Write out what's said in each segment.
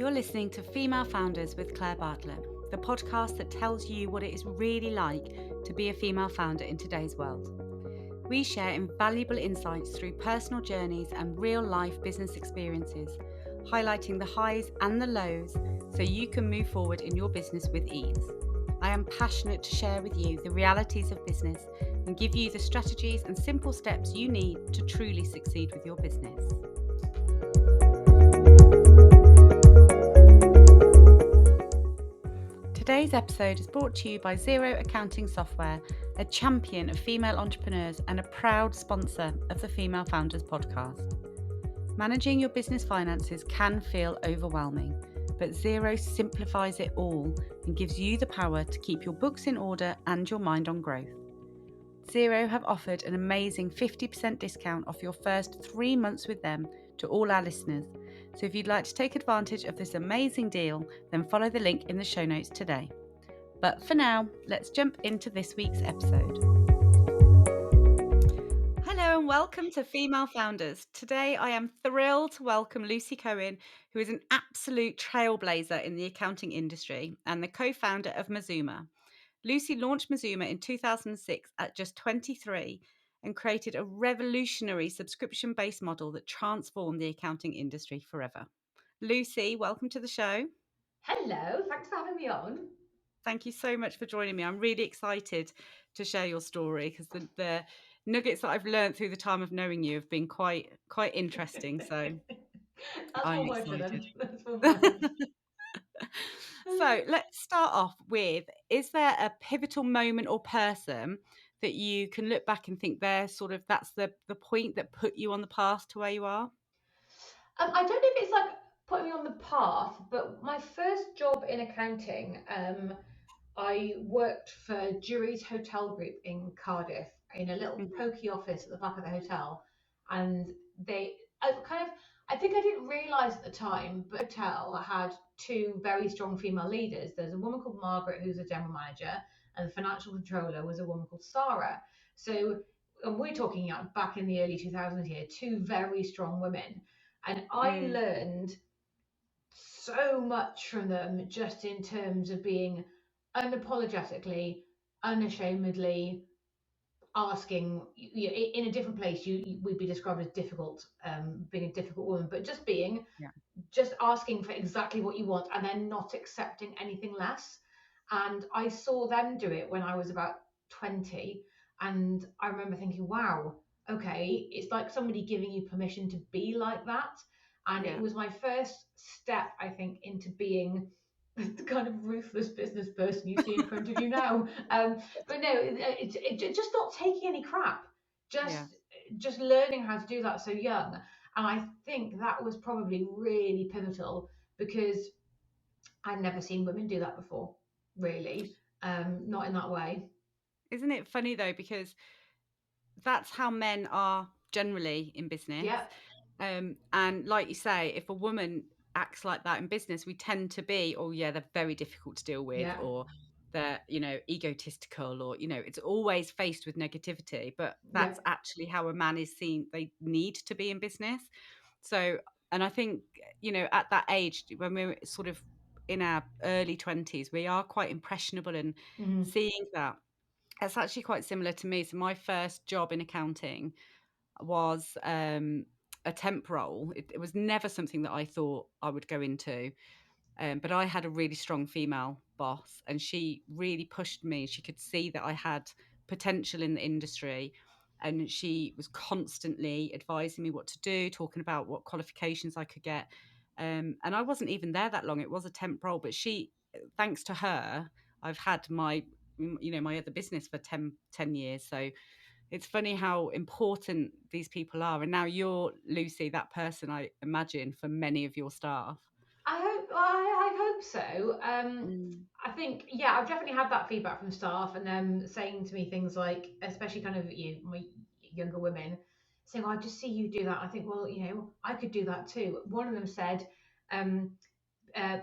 You're listening to Female Founders with Claire Bartlett, the podcast that tells you what it is really like to be a female founder in today's world. We share invaluable insights through personal journeys and real-life business experiences, highlighting the highs and the lows so you can move forward in your business with ease. I am passionate to share with you the realities of business and give you the strategies and simple steps you need to truly succeed with your business. Today's episode is brought to you by Xero Accounting Software, a champion of female entrepreneurs and a proud sponsor of the Female Founders podcast. Managing your business finances can feel overwhelming, but Xero simplifies it all and gives you the power to keep your books in order and your mind on growth. Xero have offered an amazing 50% discount off your first 3 months with them to all our listeners. So if you'd like to take advantage of this amazing deal, then follow the link in the show notes today. But for now, let's jump into this week's episode. Hello and welcome to Female Founders. Today I am thrilled to welcome Lucy Cohen, who is an absolute trailblazer in the accounting industry and the co-founder of Mazuma. Lucy launched Mazuma in 2006 at just 23 and created a revolutionary subscription-based model that transformed the accounting industry forever. Lucy, welcome to the show. Hello, thanks for having me on. Thank you so much for joining me. I'm really excited to share your story because the nuggets that I've learned through the time of knowing you have been quite interesting. So That's I'm one word for them. excited. That's one word. So let's start off with, is there a pivotal moment or person that you can look back and think that's the point that put you on the path to where you are? I don't know if it's like putting me on the path, but my first job in accounting, I worked for Jury's Hotel Group in Cardiff in a little Mhm. pokey office at the back of the hotel, and I think I didn't realise at the time, but the hotel had two very strong female leaders. There's a woman called Margaret who's a general manager, and the financial controller was a woman called Sarah. So, and we're talking back in the early 2000s here, two very strong women, and I Mm, learned so much from them just in terms of being unapologetically, unashamedly asking. In a different place, you would be described as difficult, being a difficult woman, but yeah. just asking for exactly what you want and then not accepting anything less. And I saw them do it when I was about 20, and I remember thinking, wow, okay, it's like somebody giving you permission to be like that. And it Yeah. was my first step, I think, into being the kind of ruthless business person you see in front of you now. But no, just not taking any crap, just Yeah. just learning how to do that so young. And I think that was probably really pivotal because I'd never seen women do that before, really, not in that way. Isn't it funny though, because that's how men are generally in business. Yeah, And like you say, if a woman acts like that in business, we tend to be, oh yeah, they're very difficult to deal with, yeah, or they're, egotistical, or, it's always faced with negativity. But yeah. that's actually how a man is seen. They need to be in business. So, and I think, at that age, when we're sort of in our early 20s, we are quite impressionable, and Mm, seeing that, it's actually quite similar to me. So my first job in accounting was a temp role. It was never something that I thought I would go into. But I had a really strong female boss, and she really pushed me. She could see that I had potential in the industry, and she was constantly advising me what to do, talking about what qualifications I could get. And I wasn't even there that long. It was a temp role, but thanks to her, I've had my other business for 10 years. So it's funny how important these people are. And now you're, Lucy, that person, I imagine, for many of your staff. I hope so. Mm. I think, yeah, I've definitely had that feedback from staff and them saying to me things like, especially kind of my younger women, saying, "Oh, I just see you do that." I think, well, I could do that too. One of them said, um,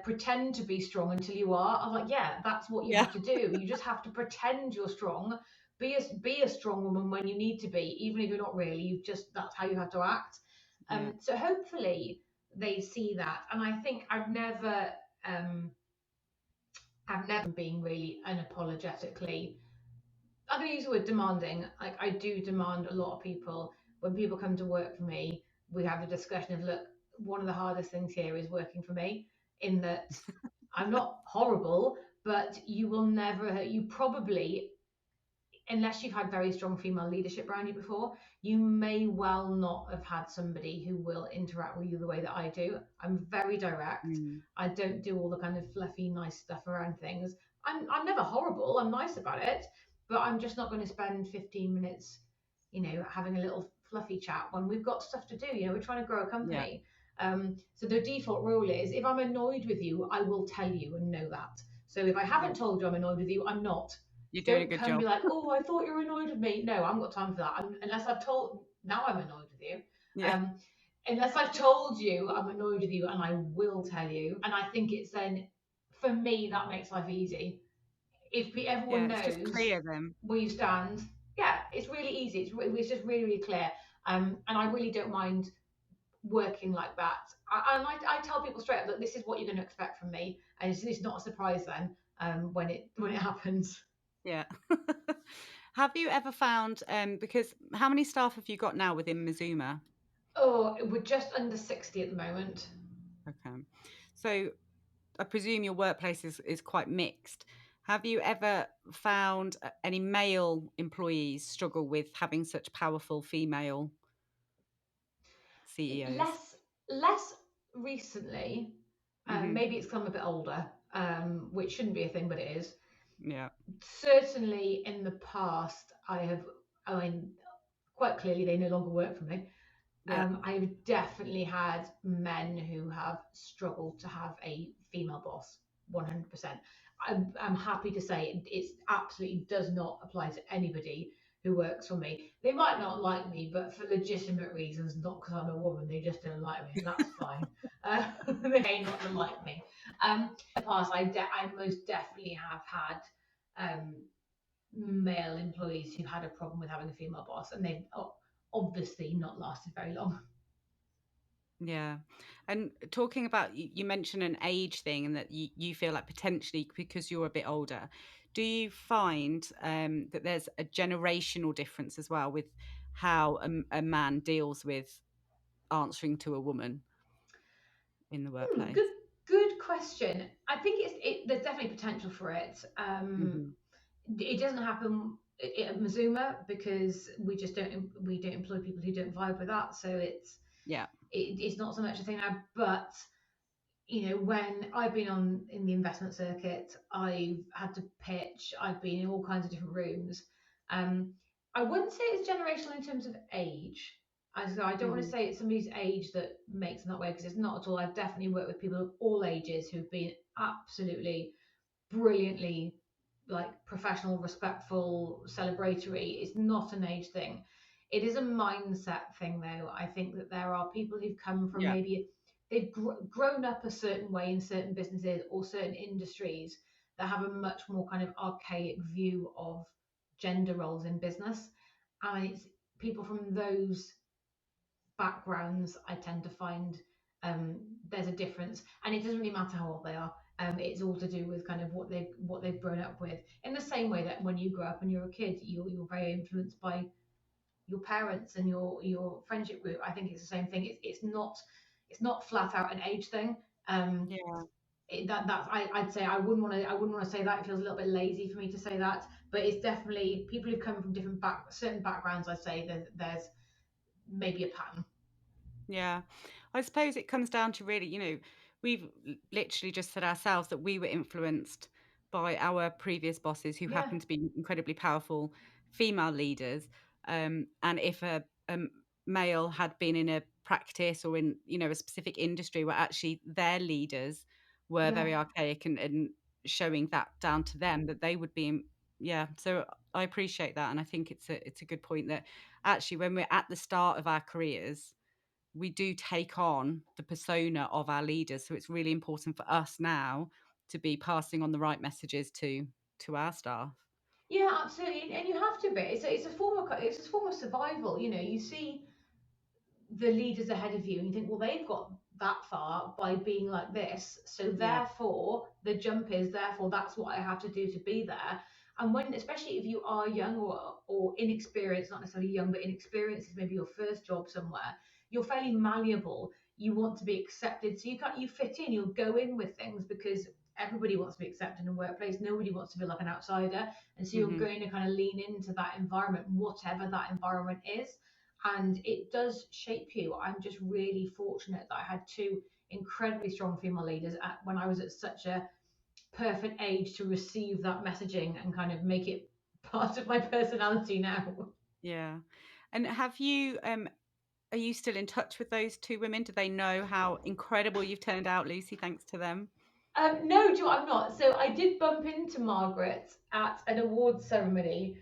pretend to be strong until you are. I was like, yeah, that's what you Yeah. have to do. You just have to pretend you're strong. Be a strong woman when you need to be, even if you're not really. That's how you have to act. Yeah. So hopefully they see that. And I think um, I've never been really unapologetically, I'm going to use the word demanding. Like, I do demand a lot of people. When people come to work for me, we have a discussion of, look, one of the hardest things here is working for me, in that I'm not horrible, but you probably, unless you've had very strong female leadership around you before, you may well not have had somebody who will interact with you the way that I do. I'm very direct. Mm. I don't do all the kind of fluffy, nice stuff around things. I'm never horrible. I'm nice about it, but I'm just not going to spend 15 minutes, having a little fluffy chat when we've got stuff to do. We're trying to grow a Yeah, company. So the default rule is, if I'm annoyed with you, I will tell you and know that. So if I yeah. haven't told you I'm annoyed with you, I'm not. You're doing a Don't good come and be job. like, oh, I thought you were annoyed with me. No, I haven't got time for that. Unless I've told, now I'm annoyed with you. Yeah, Um, unless I've told you I'm annoyed with you, and I will tell you. And I think it's then, for me, that makes life easy. If yeah. everyone It's just knows clear then. where you stand, yeah, it's really easy. It's just really, really clear. And I really don't mind working like that. I tell people straight up that this is what you're going to expect from me, and it's not a surprise then, when it happens. Yeah. Have you ever found, because how many staff have you got now within Mazuma? Oh, we're just under 60 at the moment. Okay. So I presume your workplace is quite mixed. Have you ever found any male employees struggle with having such powerful female CEOs? Less recently. Hmm. Maybe it's because I'm a bit older, which shouldn't be a thing, but it is. Yeah. Certainly in the past, I mean, quite clearly they no longer work for me. Yeah. I've definitely had men who have struggled to have a female boss, 100%. I'm happy to say it absolutely does not apply to anybody who works for me. They might not like me, but for legitimate reasons, not because I'm a woman. They just don't like me, and that's fine. They may not like me. In the past, I most definitely have had um, male employees who had a problem with having a female boss, and they've obviously not lasted very long. Yeah. And talking about, you mentioned an age thing and that you feel like potentially because you're a bit older, do you find that there's a generational difference as well with how a man deals with answering to a woman in the workplace? Good question. I think there's definitely potential for it. Hmm. It doesn't happen at Mazuma because we don't employ people who don't vibe with that. So Yeah. it's not so much a thing now. But when I've been on in the investment circuit, I've had to pitch. I've been in all kinds of different rooms. Um, I wouldn't say it's generational in terms of age. I don't want to Hmm. say it's somebody's age that makes them that way, because it's not at all. I've definitely worked with people of all ages who've been absolutely brilliantly, like, professional, respectful, celebratory. It's not an age thing. It is a mindset thing, though. I think that there are people who've come from, Yeah. maybe they've grown up a certain way in certain businesses or certain industries that have a much more kind of archaic view of gender roles in business. And it's people from those backgrounds, I tend to find, there's a difference, and it doesn't really matter how old they are. It's all to do with kind of what they've grown up with. In the same way that when you grow up and you're a kid, you're very influenced by your parents and your friendship group. I think it's the same thing. It's not flat out an age thing. Um, Yeah. I'd say I wouldn't want to say that. It feels a little bit lazy for me to say that, but it's definitely people who've come from certain backgrounds. I'd say that there's maybe a pattern. Yeah. I suppose it comes down to really, we've literally just said ourselves that we were influenced by our previous bosses who Yeah. happened to be incredibly powerful female leaders. And if a male had been in a practice or in, a specific industry where actually their leaders were Yeah. very archaic and showing that down to them, that they would be, yeah. So I appreciate that. And I think it's a good point that actually when we're at the start of our careers, we do take on the persona of our leaders. So it's really important for us now to be passing on the right messages to our staff. Yeah, absolutely, and you have to be. It's a form of survival. You see, the leaders ahead of you, and you think, well, they've got that far by being like this, so Yeah. therefore the jump is, therefore that's what I have to do to be there. And when, especially if you are young or inexperienced, not necessarily young but inexperienced, is maybe your first job somewhere, you're fairly malleable. You want to be accepted, so you fit in. You'll go in with things because everybody wants to be accepted in a workplace. Nobody wants to feel like an outsider, and so you're Hmm. going to kind of lean into that environment, whatever that environment is, and it does shape you. I'm just really fortunate that I had two incredibly strong female leaders when I was at such a perfect age to receive that messaging and kind of make it part of my personality now. Yeah. And are you still in touch with those two women? Do they know how incredible you've turned out, Lucy, thanks to them? No, do you know what, I'm not. So I did bump into Margaret at an awards ceremony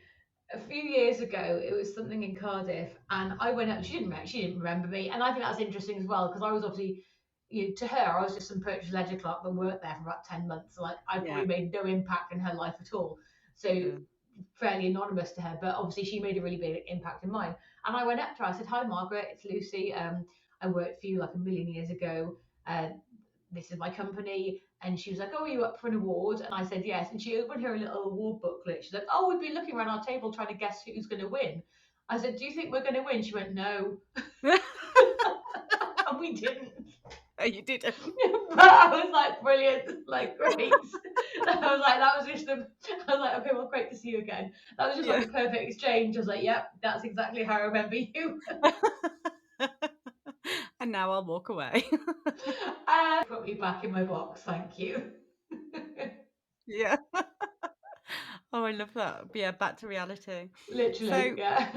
a few years ago. It was something in Cardiff, and I went up. She didn't remember me, and I think that's interesting as well because I was obviously, to her, I was just some purchase ledger clerk that worked there for about 10 months. So like I Yeah. probably made no impact in her life at all. So Yeah. fairly anonymous to her, but obviously she made a really big impact in mine. And I went up to her. I said, "Hi, Margaret. It's Lucy. I worked for you like a million years ago. Uh, this is my company." And she was like, "Oh, are you up for an award?" And I said, "Yes." And she opened her little award booklet. She's like, "Oh, we've been looking around our table trying to guess who's going to win." I said, "Do you think we're going to win?" She went, "No." And we didn't. Oh, you didn't. But I was like, brilliant, like, great. I was like, that was just the, I was like, okay, well, great to see you again. That was just like Yeah. the perfect exchange. I was like, yep, that's exactly how I remember you. And now I'll walk away. Put me back in my box, thank you. Yeah. Oh, I love that. Yeah, back to reality. Literally, So, yeah.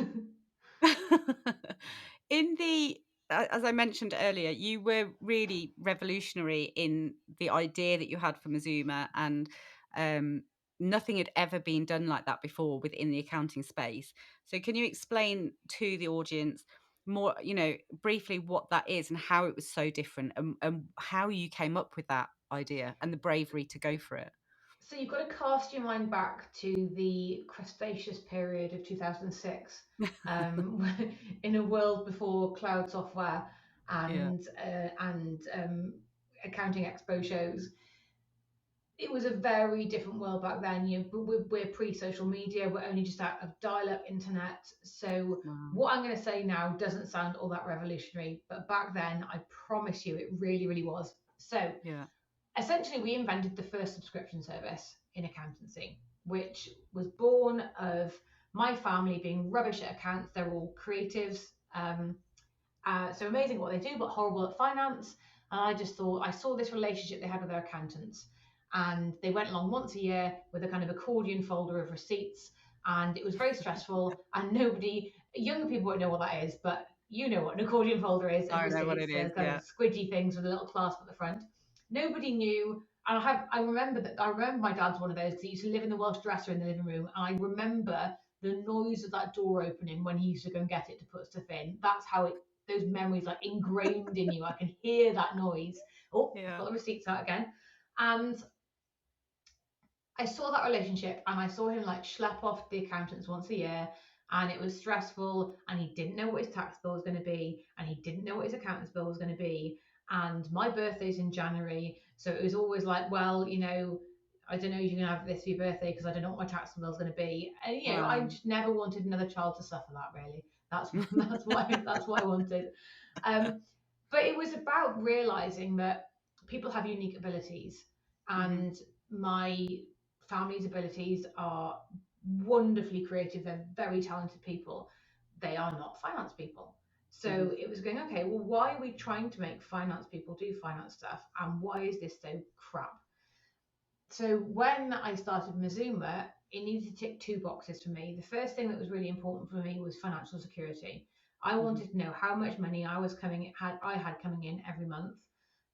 in the as I mentioned earlier, you were really revolutionary in the idea that you had for Mazuma, and um, nothing had ever been done like that before within the accounting space. So, can you explain to the audience more, briefly what that is and how it was so different, and how you came up with that idea and the bravery to go for it? So you've got to cast your mind back to the Cretaceous period of 2006, um, in a world before cloud software Yeah. and accounting expo shows. It was a very different world back then. We're pre-social media. We're only just out of dial-up internet. So Wow. what I'm going to say now doesn't sound all that revolutionary, but back then, I promise you, it really, really was. So Yeah. essentially, we invented the first subscription service in accountancy, which was born of my family being rubbish at accounts. They're all creatives. So amazing at what they do, but horrible at finance. And I just thought, I saw this relationship they had with their accountants. And they went along once a year with a kind of accordion folder of receipts. And it was very stressful. And younger people won't know what that is, but you know what an accordion folder is of I know what receipts. it They're is. kind of Yeah. squidgy things with a little clasp at the front. Nobody knew. And I remember my dad's one of those because he used to live in the Welsh dresser in the living room. And I remember the noise of that door opening when he used to go and get it to put stuff in. That's how it those memories like ingrained in you. I can hear that noise. Oh, I've Yeah. got the receipts out again. And I saw that relationship and I saw him like schlep off the accountants once a year, and it was stressful, and he didn't know what his tax bill was going to be, and he didn't know what his accountant's bill was going to be. And my birthday's in January, so it was always like, well, I don't know, you're going to have this for your birthday because I don't know what my tax bill is going to be. And I Wow. just never wanted another child to suffer that, really. That's what I wanted. Um, but it was about realizing that people have unique abilities, Hmm. and my family's abilities are wonderfully creative. They're very talented people. They are not finance people. Hmm. So it was going, okay, well, why are we trying to make finance people do finance stuff? And why is this so crap? So when I started Mazuma, it needed to tick two boxes for me. The first thing that was really important for me was financial security. I Hmm. wanted to know how much money I had coming in every month,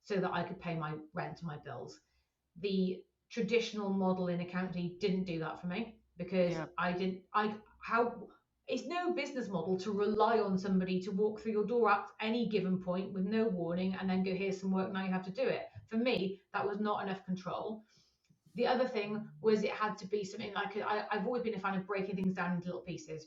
so that I could pay my rent and my bills. The traditional model in accounting didn't do that for me because Yeah. I didn't I how it's no business model to rely on somebody to walk through your door at any given point with no warning and then go, here's some work, now you have to do it. For me, that was not enough control. The other thing was it had to be something like I've always been a fan of breaking things down into little pieces.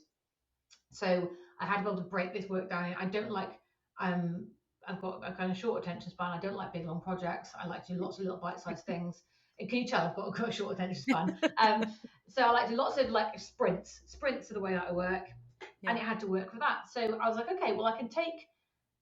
So I had to be able to break this work down. I don't like Um, I've got a kind of short attention span. I don't like big long projects. I like to do lots of little bite-sized things. And can you tell got a short attention span? So I like to do lots of like sprints. Sprints are the way that I work, and Yeah. it had to work for that. So I was like, okay, well I can take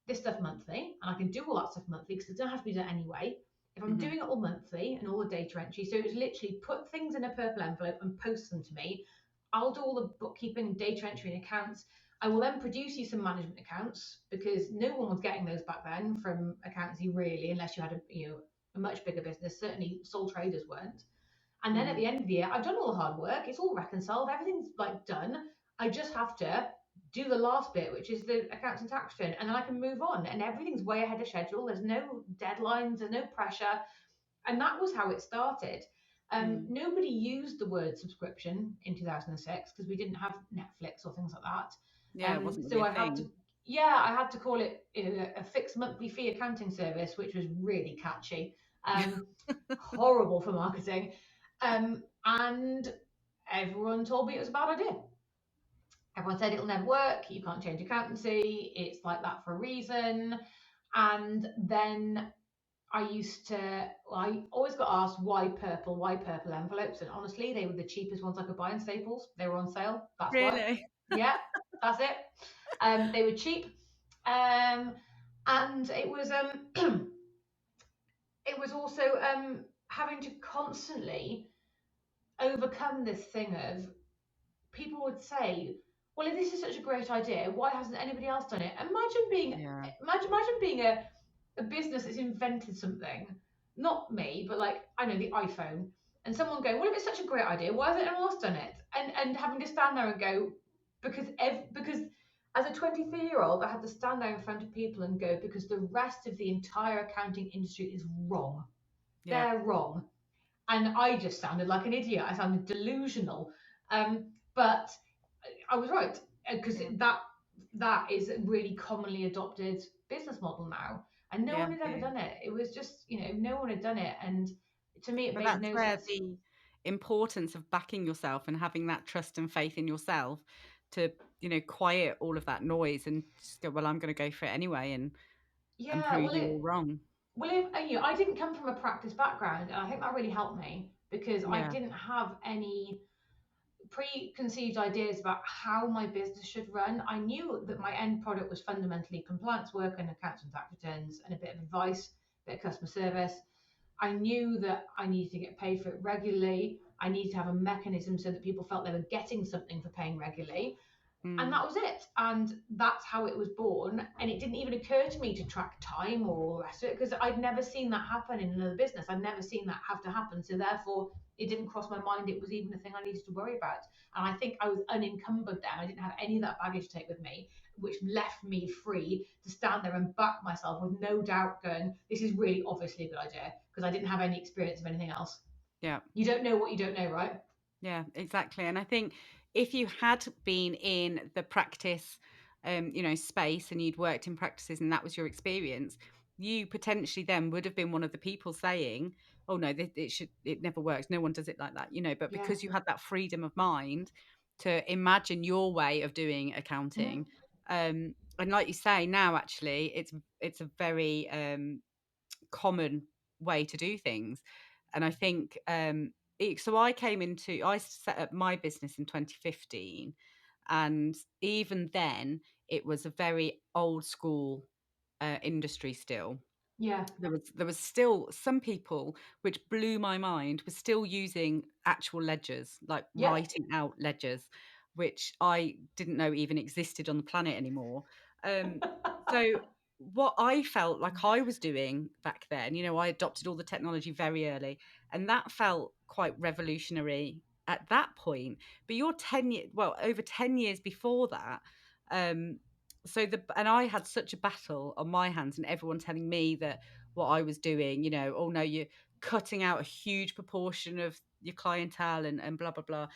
this stuff monthly and I can do all that stuff monthly because it doesn't have to be done anyway. If I'm Hmm. doing it all monthly and all the data entry, so it was literally put things in a purple envelope and post them to me. I'll do all the bookkeeping, data entry, and accounts. I will then produce you some management accounts because no one was getting those back then from accountancy really, unless you had a much bigger business. Certainly, sole traders weren't. And then at Hmm. the end of the year, I've done all the hard work. It's all reconciled. Everything's like done. I just have to do the last bit, which is the accounts and tax return, and then I can move on. And everything's way ahead of schedule. There's no deadlines. There's no pressure. And that was how it started. Mm. Nobody used the word subscription in 2006 because we didn't have Netflix or things like that. Yeah, it wasn't really So a I had to, thing. yeah, I had to call it a fixed monthly fee accounting service, which was really catchy. Horrible for marketing. And everyone told me it was a bad idea. Everyone said it'll never work. You can't change accountancy. It's like that for a reason. And then I used to, well, I always got asked why purple envelopes. And honestly, they were the cheapest ones I could buy in Staples. They were on sale. That's why. Really? Yeah, that's it. They were cheap. Um, and it was, it was also having to constantly overcome this thing of people would say, "Well, if this is such a great idea, why hasn't anybody else done it?" Yeah. Imagine being a business that's invented something, not me, but like I know the iPhone, and someone going, "Well, if it's such a great idea, why hasn't anyone else done it?" And having to stand there and go, because as a 23-year-old, I had to stand there in front of people and go because the rest of the entire accounting industry is wrong. Yeah. They're wrong, and I just sounded like an idiot. I sounded delusional. But I was right because Yeah. that is a really commonly adopted business model now, and no Yeah. one had ever Yeah. done it. It was just no one had done it, and to me, it But made that's no where sense. the importance of backing yourself and having that trust and faith in yourself to, quiet all of that noise and just go, well, I'm going to go for it anyway and Yeah, prove you all wrong. I didn't come from a practice background, and I think that really helped me because I Yeah. didn't have any preconceived ideas about how my business should run. I knew that my end product was fundamentally compliance work and accounts and tax returns and a bit of advice, a bit of customer service. I knew that I needed to get paid for it regularly. I needed to have a mechanism so that people felt they were getting something for paying regularly. And Mm. that was it. And that's how it was born. And it didn't even occur to me to track time or all the rest of it because I'd never seen that happen in another business. I'd never seen that have to happen. So therefore, it didn't cross my mind it was even a thing I needed to worry about. And I think I was unencumbered then. I didn't have any of that baggage to take with me, which left me free to stand there and back myself with no doubt going, this is really obviously a good idea because I didn't have any experience of anything else. Yeah. You don't know what you don't know, right? Yeah, exactly. And I think if you had been in the practice, space and you'd worked in practices and that was your experience, you potentially then would have been one of the people saying, "Oh no, it never works. No one does it like that," But Yeah. because you had that freedom of mind to imagine your way of doing accounting, Mm-hmm. and like you say, now actually, it's a very common way to do things. And I think so I set up my business in 2015, and even then it was a very old school industry still. Yeah. There was still some people, which blew my mind, were still using actual ledgers, like Yep. writing out ledgers, which I didn't know even existed on the planet anymore. So what I felt like I was doing back then, I adopted all the technology very early, and that felt quite revolutionary at that point. But you're over 10 years before that. Um, and I had such a battle on my hands, and everyone telling me that what I was doing, oh no, you're cutting out a huge proportion of your clientele and blah blah blah.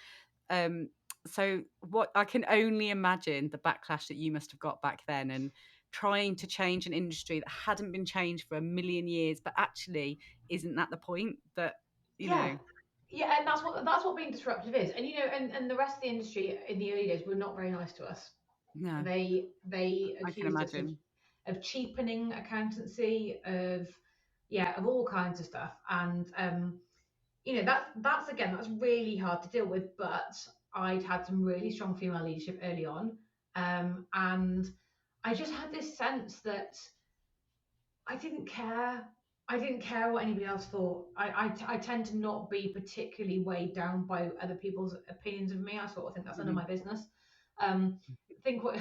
Um, so what I can only imagine the backlash that you must have got back then, and trying to change an industry that hadn't been changed for a million years, but actually isn't that the point that you Yeah. know? Yeah, and that's what being disruptive is. And and the rest of the industry in the early days were not very nice to us. No, They I can accused us of imagine. of cheapening accountancy, of yeah, of all kinds of stuff. And that's again, that's really hard to deal with. But I'd had some really strong female leadership early on, and I just had this sense that I didn't care. I didn't care what anybody else thought. I tend to not be particularly weighed down by other people's opinions of me. I sort of think that's none of Mhm. my business. Um, think what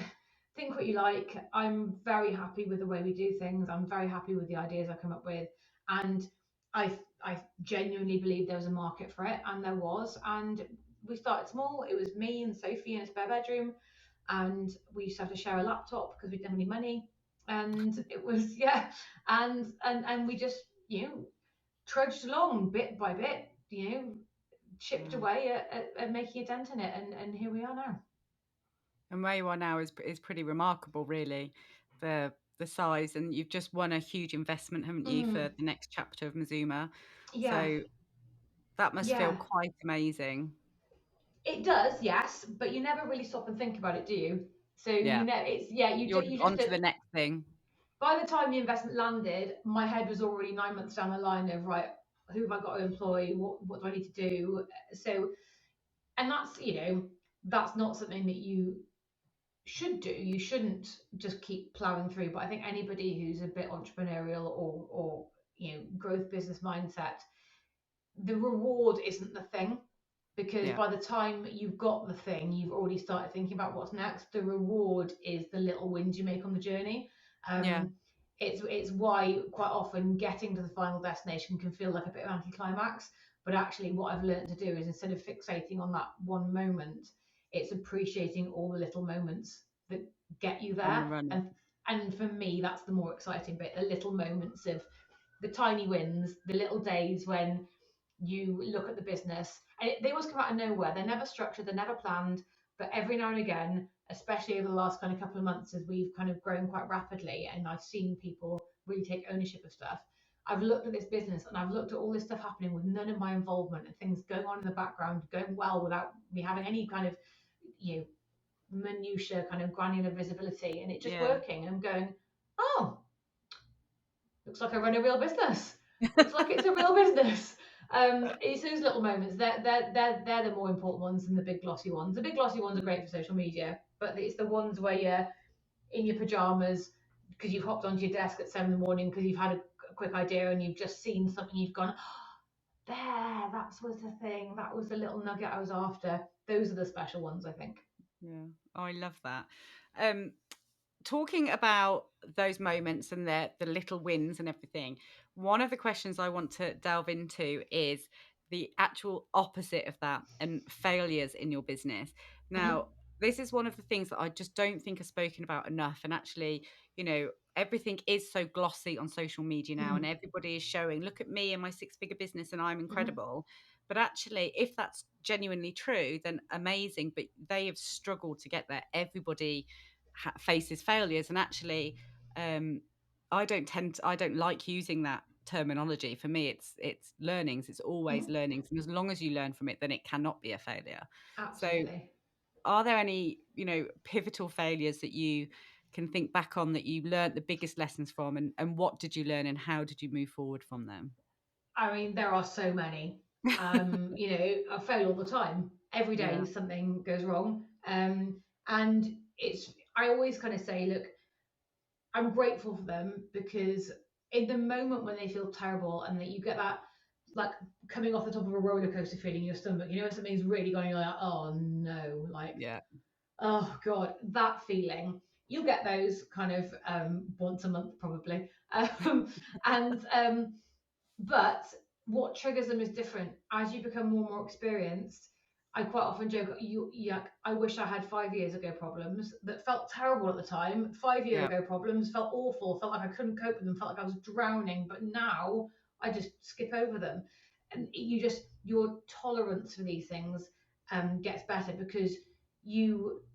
think what you like. I'm very happy with the way we do things. I'm very happy with the ideas I come up with, and I genuinely believe there was a market for it, and there was. And we started small. It was me and Sophie in a spare bedroom, and we used to have to share a laptop because we didn't have any money. And it was yeah, and we just trudged along bit by bit, chipped Wow. away at making a dent in it, and here we are now. And where you are now is pretty remarkable, really, the size. And you've just won a huge investment, haven't you, Mm, for the next chapter of Mazuma? yeah, So that must feel yeah, quite amazing. it does, yes, but you never really stop and think about it, do you? So Yeah, it's yeah, you're you on just to the next thing. by the time the investment landed, my head was already 9 months down the line of right, who have I got to employ? What do I need to do? So, and that's not something that you should do. You shouldn't just keep plowing through. But I think anybody who's a bit entrepreneurial or growth business mindset, the reward isn't the thing, because Yeah, by the time you've got the thing, you've already started thinking about what's next. The reward is the little wins you make on the journey. yeah, Um, it's why quite often getting to the final destination can feel like a bit of anticlimax. But actually, what I've learned to do is instead of fixating on that one moment, it's appreciating all the little moments that get you on the there. run. And for me, that's the more exciting bit: the little moments of the tiny wins, the little days when you look at the business and they always come out of nowhere. They're never structured, they're never planned, but every now and again, especially over the last kind of couple of months as we've kind of grown quite rapidly and I've seen people really take ownership of stuff, I've looked at this business and I've looked at all this stuff happening with none of my involvement and things going on in the background going well without me having any kind of you know minutia kind of granular visibility, and it just Yeah. working. I'm going, oh, looks like I run a real business. Looks like it's a real business. It's those little moments. They're the more important ones than the big glossy ones. The big glossy ones are great for social media, but it's the ones where you're in your pajamas because you've hopped onto your desk at 7 in the morning because you've had a quick idea and you've just seen something, you've gone, oh, there, that was the thing. That was the little nugget I was after. Those are the special ones, I think. Yeah. Oh, I love that. Um, Talking about those moments and the little wins and everything, one of the questions I want to delve into is the actual opposite of that and failures in your business. Mm-hmm. Now, this is one of the things that I just don't think are spoken about enough. And actually, everything is so glossy on social media now, and Mm-hmm. everybody is showing, look at me and my six-figure business, and I'm Mm-hmm. incredible. But actually, if that's genuinely true, then amazing. But they have struggled to get there. Everybody faces failures, and actually, um, I don't like using that terminology. For me, it's learnings. It's always Mm-hmm. learnings, and as long as you learn from it, then it cannot be a failure. So, Absolutely. are there any pivotal failures that you can think back on that you learned the biggest lessons from, and what did you learn, and how did you move forward from them? I mean, there are so many. I fail all the time. Every day Yeah, something goes wrong. And I always kind of say, look, I'm grateful for them because in the moment when they feel terrible and that you get that like coming off the top of a roller coaster feeling in your stomach, when something's really going, you're like, oh no, like, yeah, oh God, that feeling. You'll get those kind of once a month probably. And but what triggers them is different. As you become more and more experienced, I quite often joke, I wish I had 5 years ago problems that felt terrible at the time. 5 year yeah, ago problems felt awful, felt like I couldn't cope with them, felt like I was drowning. But now I just skip over them. And your tolerance for these things gets better because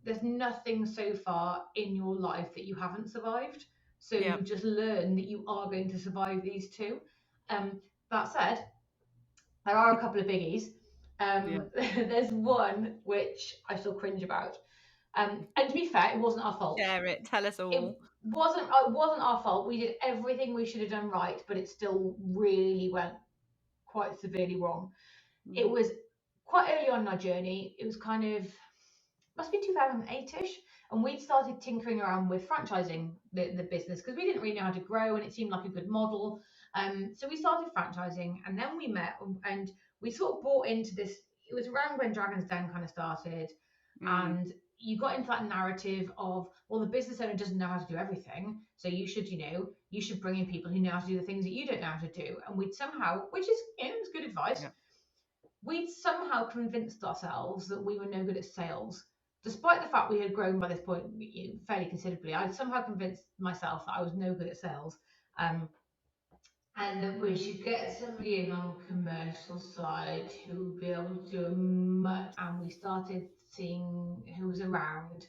there's nothing so far in your life that you haven't survived. So yeah, you just learn that you are going to survive these too. That said, there are a couple of biggies. yeah. There's one which I still cringe about. And to be fair, it wasn't our fault. Share it. Tell us It all. wasn't our fault. We did everything we should have done right, but it still really went quite severely wrong. It Mm. was quite early on in our journey. It was kind of, must be 2008ish, and we'd started tinkering around with franchising the business because we didn't really know how to grow, and it seemed like a good model. So we started franchising, and then we met, and we sort of bought into this. It was around when Dragons Den kind of started, Mm. and you got into that narrative of, well, the business owner doesn't know how to do everything, so you should, you should bring in people who know how to do the things that you don't know how to do. And we'd somehow, which is, it was good advice, Yeah. we'd somehow convinced ourselves that we were no good at sales. Despite the fact we had grown by this point fairly considerably, I'd somehow convinced myself that I was no good at sales. Um, and that we should get somebody in on the commercial side who would be able to do much. And we started seeing who was around,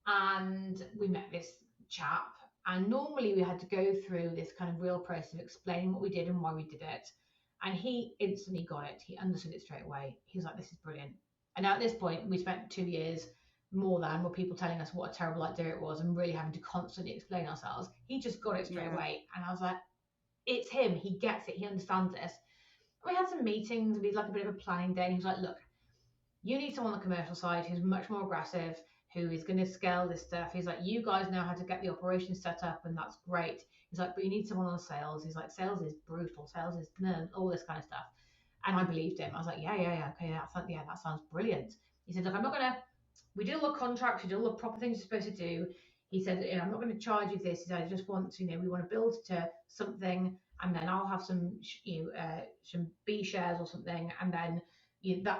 and we met this chap. And normally we had to go through this kind of real process of explaining what we did and why we did it. And he instantly got it. He understood it straight away. He was like, "This is brilliant." And now at this point, we spent 2 years more than were people telling us what a terrible idea it was and really having to constantly explain ourselves. He just got it straight Yeah. away. And I was like, it's him. He gets it. He understands this. We had some meetings. We had like a bit of a planning day. And he was like, "Look, you need someone on the commercial side who's much more aggressive, who is going to scale this stuff." He's like, "You guys know how to get the operations set up, and that's great." He's like, "But you need someone on sales." He's like, "Sales is brutal. Sales is all this kind of stuff." And I believed him. I was like, "Yeah, yeah, yeah, okay, that sounds brilliant." He said, "Look, I'm not gonna. We did all the contracts. We did all the proper things you're supposed to do." He said, "I'm not going to charge you this." He said, "I just want to, we want to build to something, and then I'll have some B shares or something, and then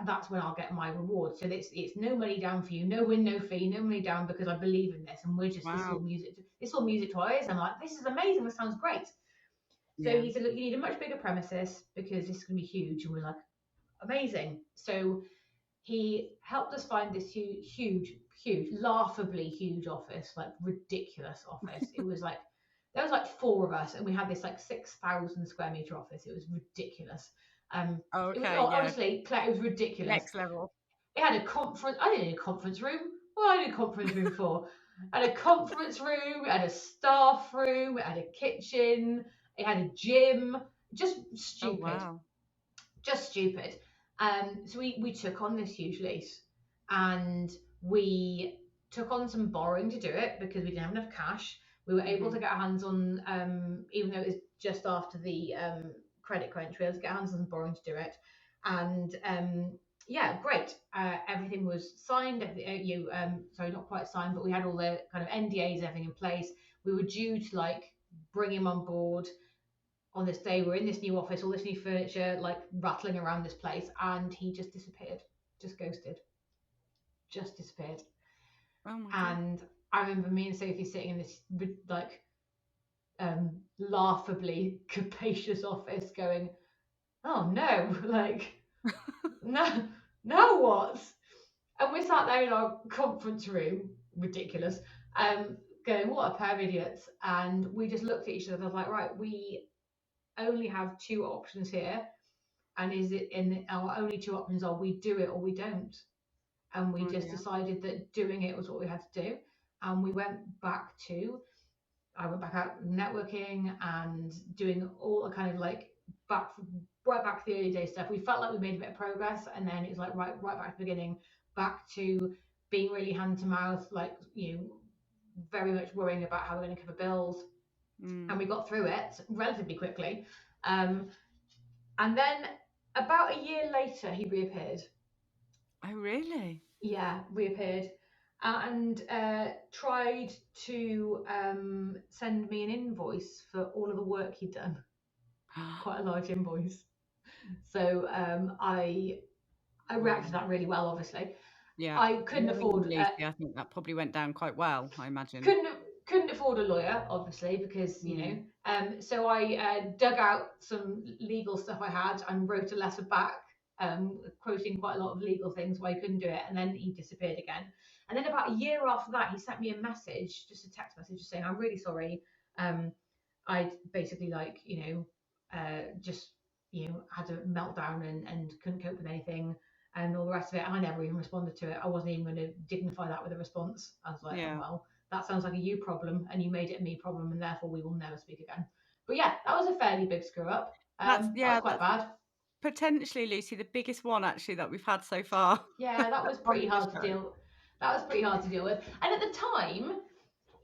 that's when I'll get my reward. So it's no money down for you, no win, no fee, no money down, because I believe in this, and we're just this is all Wow. music. This is all music to our ears." I'm like, "This is amazing. This sounds great." So Yeah. he said, "Look, you need a much bigger premises because this is going to be huge." And we're like, "Amazing." So he helped us find this huge, laughably huge office, like ridiculous office. It was like there was like four of us, and we had this like 6,000 square meter office. It was ridiculous. It was Okay. Yeah. honestly, Claire, it was ridiculous. Next level. It had a conference. I didn't need a conference room. What did I need a conference room for? It had a conference room. It had a staff room. It had a kitchen. It had a gym. Just Oh stupid, wow. just stupid. So we took on this huge lease, and we took on some borrowing to do it because we didn't have enough cash. We were able Hmm. to get our hands on, even though it was just after the credit crunch, we were able to get our hands on some borrowing to do it. And yeah, great. Everything was signed. Sorry, not quite signed, but we had all the kind of NDAs, everything in place. We were due to like bring him on board on this day. We're in this new office, all this new furniture, like rattling around this place, and he just disappeared, just ghosted, just disappeared. Oh my god. And I remember me and Sophie sitting in this like laughably capacious office, going, "Oh no, like no, now what?" And we sat there in our conference room, ridiculous, going, "What a pair of idiots!" And we just looked at each other. I was like, "Right, we only have two options here, and is it in our only two options are we do it or we don't." And we Oh just dear. decided that doing it was what we had to do. And we went back to, I went back out networking and doing all the kind of like back right back to the early day stuff. We felt like we made a bit of progress, and then it was like right back to the beginning, back to being really hand to mouth, like very much worrying about how we're going to cover bills. And Mm. we got through it relatively quickly. Um, And then about a year later, he reappeared. Oh really? Yeah, reappeared and tried to send me an invoice for all of the work he'd done, quite a large invoice. So I reacted to Wow. that really well, obviously. Yeah. I couldn't Knowing you, afford Lucy, I think that probably went down quite well, I imagine. couldn't couldn't afford a lawyer, obviously, because Mm. so I dug out some legal stuff I had and wrote a letter back, quoting quite a lot of legal things why he couldn't do it, and then he disappeared again. And then about a year after that, he sent me a message, just a text message, just saying, "I'm really sorry. um I'd basically like just had a meltdown and couldn't cope with anything." And all the rest of it. And I never even responded to it. I wasn't even going to dignify that with a response. I was like, "Oh Yeah. well." that sounds like a you problem, and you made it a me problem, and therefore we will never speak again. But yeah, that was a fairly big screw up. That was quite That's bad. potentially, Lucy, the biggest one actually that we've had so far Yeah, that was on pretty the hard to show. deal. That was pretty hard to deal with. And at the time,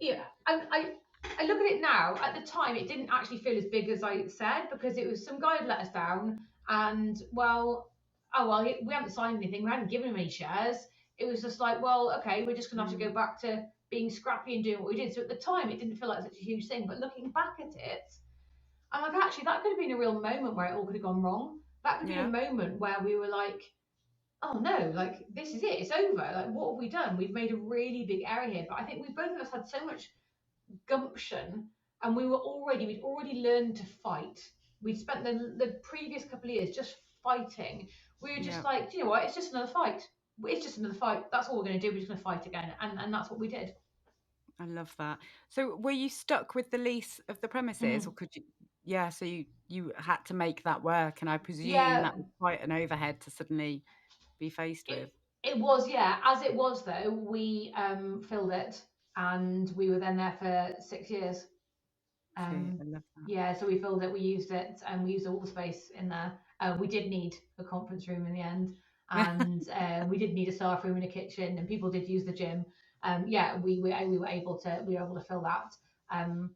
yeah, I look at it now. At the time, it didn't actually feel as big as I said, because it was some guy had let us down, and well, oh well, we hadn't signed anything, we hadn't given him any shares. It was just like, well, okay, we're just gonna have to Mm, go back to being scrappy and doing what we did. So at the time, it didn't feel like such a huge thing. But looking back at it, I'm like, actually, that could have been a real moment where it all could have gone wrong. That could have been yeah, a moment where we were like, oh no, like this is it, it's over. Like, what have we done? We've made a really big error here. But I think we both of us had so much gumption, and we'd already learned to fight. We'd spent the previous couple of years just fighting. We were just yeah. like, do you know what? It's just another fight. It's just another fight. That's what we're going to do. We're just going to fight again, and that's what we did. I love that. So were you stuck with the lease of the premises, or Mm. could you? Yeah, so you had to make that work, and I presume Yeah, that was quite an overhead to suddenly be faced with. it it was, yeah. As it was though, we filled it, and we were then there for 6 years. See, Um, I love that. yeah, so we filled it, we used it, and we used all the space in there. We did need a conference room in the end, and we did need a staff room and a kitchen, and people did use the gym. Yeah, we were able to fill that. Um,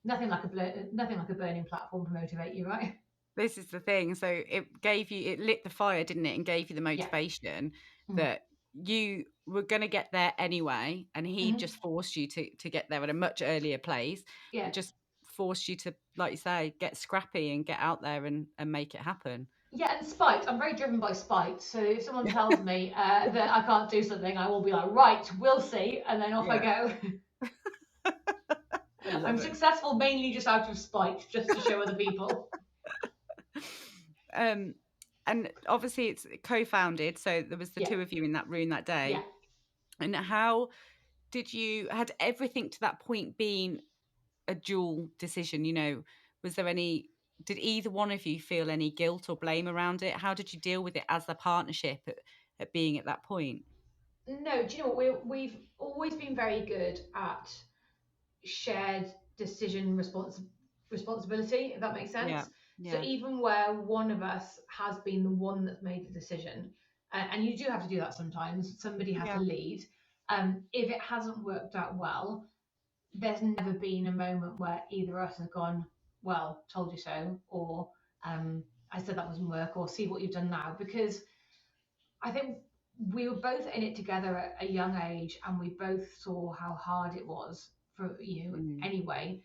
nothing like a burning platform to motivate you, right? This is the thing. So it lit the fire, didn't it, and gave you the Yeah. motivation Mm-hmm. that you were going to get there anyway, and he Mm-hmm. just forced you to get there at a much earlier place. Yeah. It just forced you to, like you say, get scrappy and get out there and make it happen. Yeah, and spite. I'm very driven by spite. So if someone tells me that I can't do something, I will be like, right, we'll see, and then off I Yeah, go. I I'm love it. successful mainly just out of spite, just to show other people. Um, and obviously it's co-founded, so there was the Yeah, two of you in that room that yeah. day. And how did you had everything to that point been a dual decision? Was there any? Did either one of you feel any guilt or blame around it? How did you deal with it as a partnership at being at that point? No, do you know what? We've always been very good at shared decision responsibility, if that makes Yeah, sense. So yeah, even where one of us has been the one that's made the decision, and you do have to do that sometimes, somebody has to yeah, lead. If it hasn't worked out well, there's never been a moment where either of us has gone, well, told you so, or I said that wasn't work, or see what you've done now. Because I think we were both in it together at a young age, and we both saw how hard it was for mm, anyway.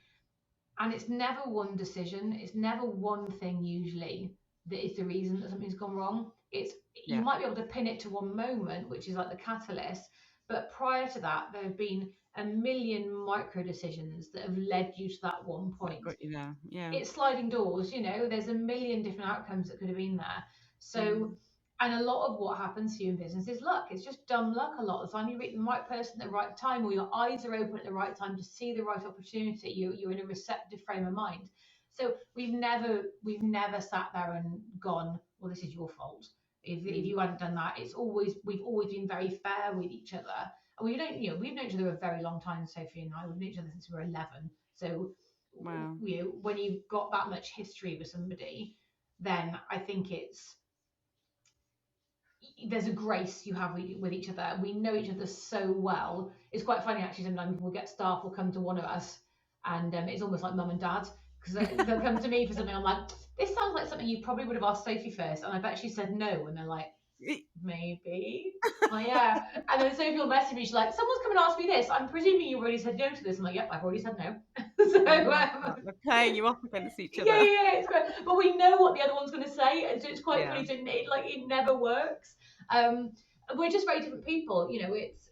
And it's never one decision, it's never one thing usually that is the reason that something's gone wrong. It's You yeah. might be able to pin it to one moment, which is like the catalyst, but prior to that, there have been a million micro decisions that have led you to that one That point. got you there. Yeah. It's sliding doors, there's a million different outcomes that could have been there. So, Mm, and a lot of what happens to you in business is luck. It's just dumb luck a lot of the time. You meet the right person at the right time, or your eyes are open at the right time to see the right opportunity. You're in a receptive frame of mind. So we've never sat there and gone, well, this is your fault. If mm. you hadn't done that, we've always been very fair with each other. And we've known each other a very long time, Sophie and I. We've known each other since we were 11. So Wow. when you've got that much history with somebody, then I think there's a grace you have with each other. We know each other so well. It's quite funny actually. Sometimes we'll get staff will come to one of us, and it's almost like mum and dad, because they'll come to me for something. I'm like, this sounds like something you probably would have asked Sophie first, and I bet she said no. And they're like, maybe. Oh yeah. And then Sophie will message me. She's like, someone's come and asked me this. I'm presuming you already said no to this. I'm like, yep, I've already said no. So I love that. They're playing you off against each yeah, other. yeah, yeah, it's great. But we know what the other one's going to say, and so it's quite Yeah. funny. So it never works. Um, we're just very different people. It's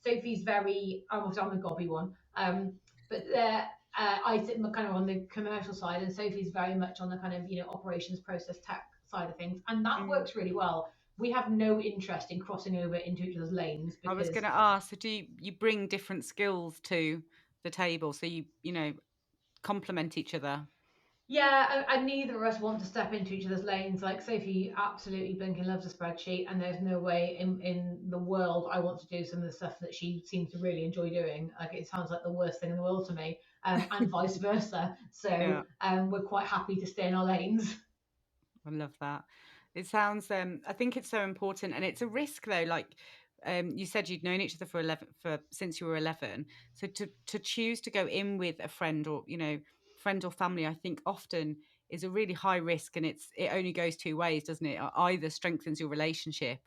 Sophie's very. I'm a gobby one. But I sit kind of on the commercial side, and Sophie's very much on the kind of operations, process, tech side of things, and that Mm. works really well. We have no interest in crossing over into each other's lanes I was because going to ask, so do you bring different skills to the table, so you complement each other? Yeah, and neither of us want to step into each other's lanes. Like Sophie absolutely blinking loves a spreadsheet, and there's no way in the world I want to do some of the stuff that she seems to really enjoy doing. Like it sounds like the worst thing in the world to me, and vice versa. So Yeah. we're quite happy to stay in our lanes. I love that. It sounds I think it's so important, and it's a risk though, like you said you'd known each other for 11 for since you were 11. So to choose to go in with a friend, or friend or family, I think often is a really high risk, and it only goes two ways, doesn't it? Either strengthens your relationship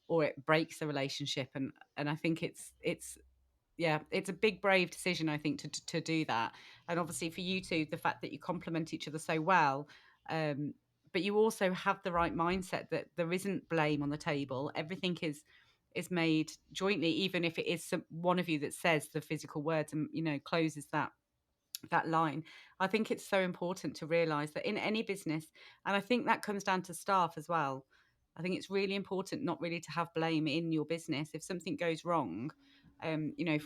or it breaks the relationship, and I think it's yeah, it's a big brave decision, I think, to do that. And obviously for you two, the fact that you complement each other so well, um, but you also have the right mindset that there isn't blame on the table. Everything is made jointly, even if it is one of you that says the physical words and closes that line. I think it's so important to realize that in any business, and I think that comes down to staff as well. I think it's really important not really to have blame in your business. If something goes wrong,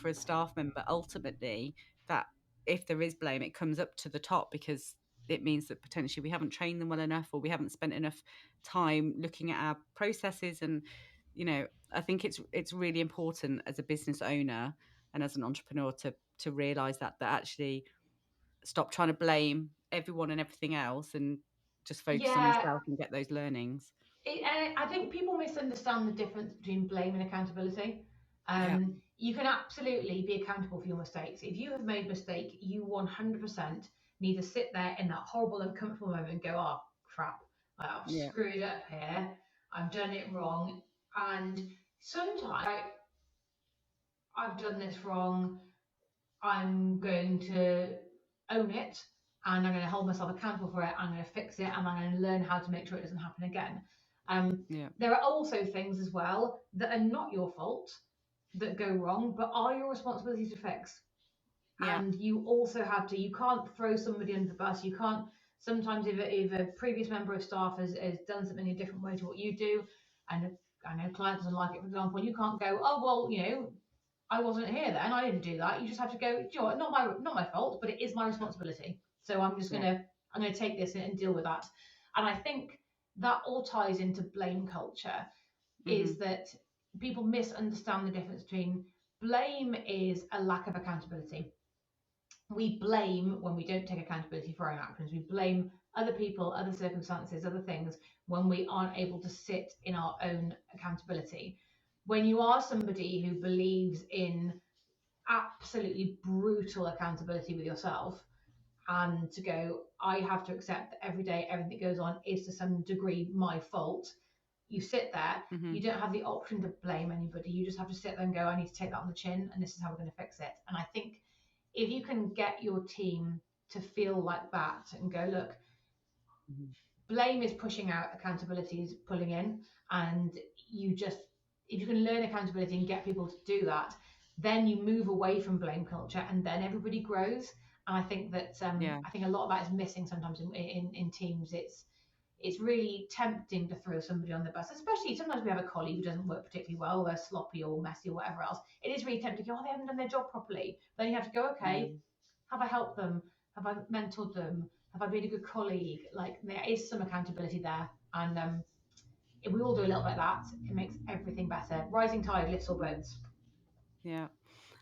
for a staff member, ultimately, that if there is blame, it comes up to the top, because it means that potentially we haven't trained them well enough, or we haven't spent enough time looking at our processes. And I think it's really important as a business owner and as an entrepreneur to realize that actually stop trying to blame everyone and everything else, and just focus on Yeah, yourself and get those learnings. and I think people misunderstand the difference between blame and accountability. Yeah, You can absolutely be accountable for your mistakes. If you have made a mistake, you 100% need to sit there in that horrible, uncomfortable moment and go, oh, crap, I've yeah, screwed up here. I've done it wrong. And sometimes I've done this wrong. I'm going to own it and I'm going to hold myself accountable for it. I'm going to fix it and I'm going to learn how to make sure it doesn't happen again. Um, yeah, there are also things as well that are not your fault that go wrong, but are your responsibility to fix. yeah. And you also have to, you can't throw somebody under the bus. You can't, sometimes if a previous member of staff has done something a different way to what you do, and I know client doesn't like it, for example, you can't go, oh, well, I wasn't here then. I didn't do that. You just have to go. Do you know what? Not my fault, but it is my responsibility. So Yeah. I'm gonna take this and deal with that. And I think that all ties into blame culture. Mhm. Is that people misunderstand the difference between blame is a lack of accountability. We blame when we don't take accountability for our actions. We blame other people, other circumstances, other things when we aren't able to sit in our own accountability. When you are somebody who believes in absolutely brutal accountability with yourself and to go, I have to accept that every day everything that goes on is to some degree my fault. You sit there, you Mhm. don't have the option to blame anybody. You just have to sit there and go, I need to take that on the chin and this is how we're going to fix it. And I think if you can get your team to feel like that and go, look, Mhm. blame is pushing out, accountability is pulling in, and you just, if you can learn accountability and get people to do that, then you move away from blame culture and then everybody grows. And I think that Yeah. I think a lot of that is missing sometimes in teams. It's really tempting to throw somebody on the bus, especially sometimes we have a colleague who doesn't work particularly well, they're sloppy or messy or whatever else. It is really tempting to go, oh, they haven't done their job properly. Then you have to go, Yeah. okay, have I helped them? Have I mentored them? Have I been a good colleague? Like there is some accountability there, and if we all do a little bit of that, it makes everything better. Rising tide lifts all boats. Yeah.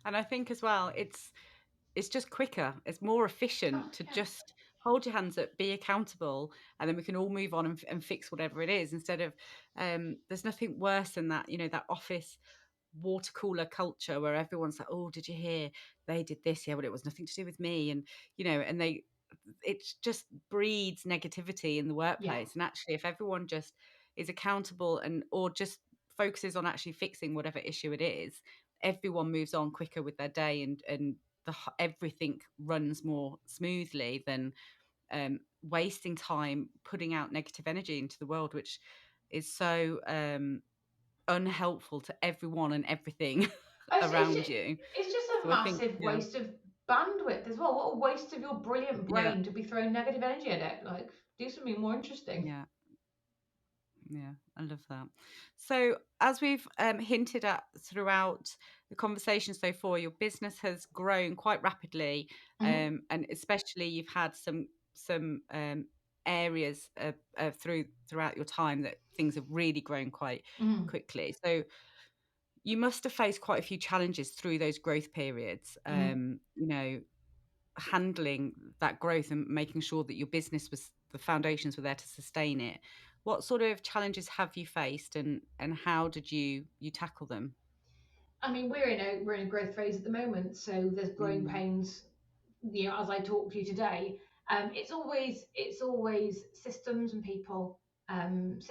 And I think as well, it's just quicker. It's more Oh efficient to yeah, just hold your hands up, be accountable, and then we can all move on and fix whatever it is. Instead of, there's nothing worse than that, that office water cooler culture where everyone's like, oh, did you hear they did this? Yeah, well, it was nothing to do with me. And, and it just breeds negativity in the yeah. workplace. And actually, if everyone just is accountable and or just focuses on actually fixing whatever issue it is, everyone moves on quicker with their day, and everything runs more smoothly than wasting time putting out negative energy into the world, which is so unhelpful to everyone and everything around you. It's just a So I think, massive waste of bandwidth as well. What a waste of your brilliant yeah, brain to be throwing negative energy at it. Like, do something more interesting. yeah, yeah, I love that. So, as we've hinted at throughout the conversation so far, your business has grown quite rapidly, Mm-hmm. and especially you've had some. some areas throughout your time that things have really grown quite Mm, quickly. So you must have faced quite a few challenges through those growth periods. mm. Handling that growth and making sure that your business was the foundations were there to sustain it. What sort of challenges have you faced, and how did you tackle them? I mean, we're in a growth phase at the moment, so there's growing Mm, pains. As I talk to you today, it's always systems and people, and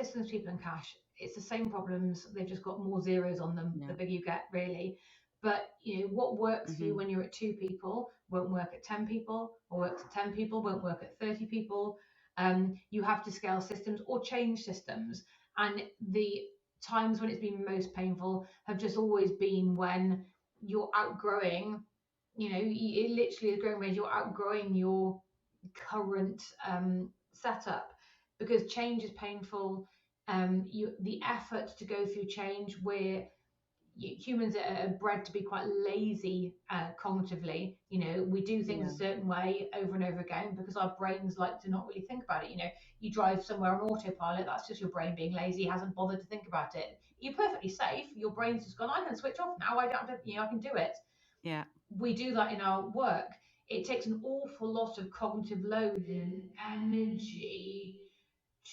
cash. It's the same problems. They've just got more zeros on them. The yeah. bigger you get, really. But what works for you Hmm. when you're at 2 people won't work at 10 people, or works at 10 people won't work at 30 people. You have to scale systems or change systems, and the times when it's been most painful have just always been when you're outgrowing. It literally is growing where you're outgrowing your current setup, because change is painful. The effort to go through change, where humans are bred to be quite lazy cognitively. We do things Yeah. a certain way over and over again because our brains like to not really think about it. You drive somewhere on autopilot, that's just your brain being lazy, hasn't bothered to think about it. You're perfectly safe, your brain's just gone, I can switch off now, I don't have to, I can do it. Yeah. We do that in our work. It takes an awful lot of cognitive load and energy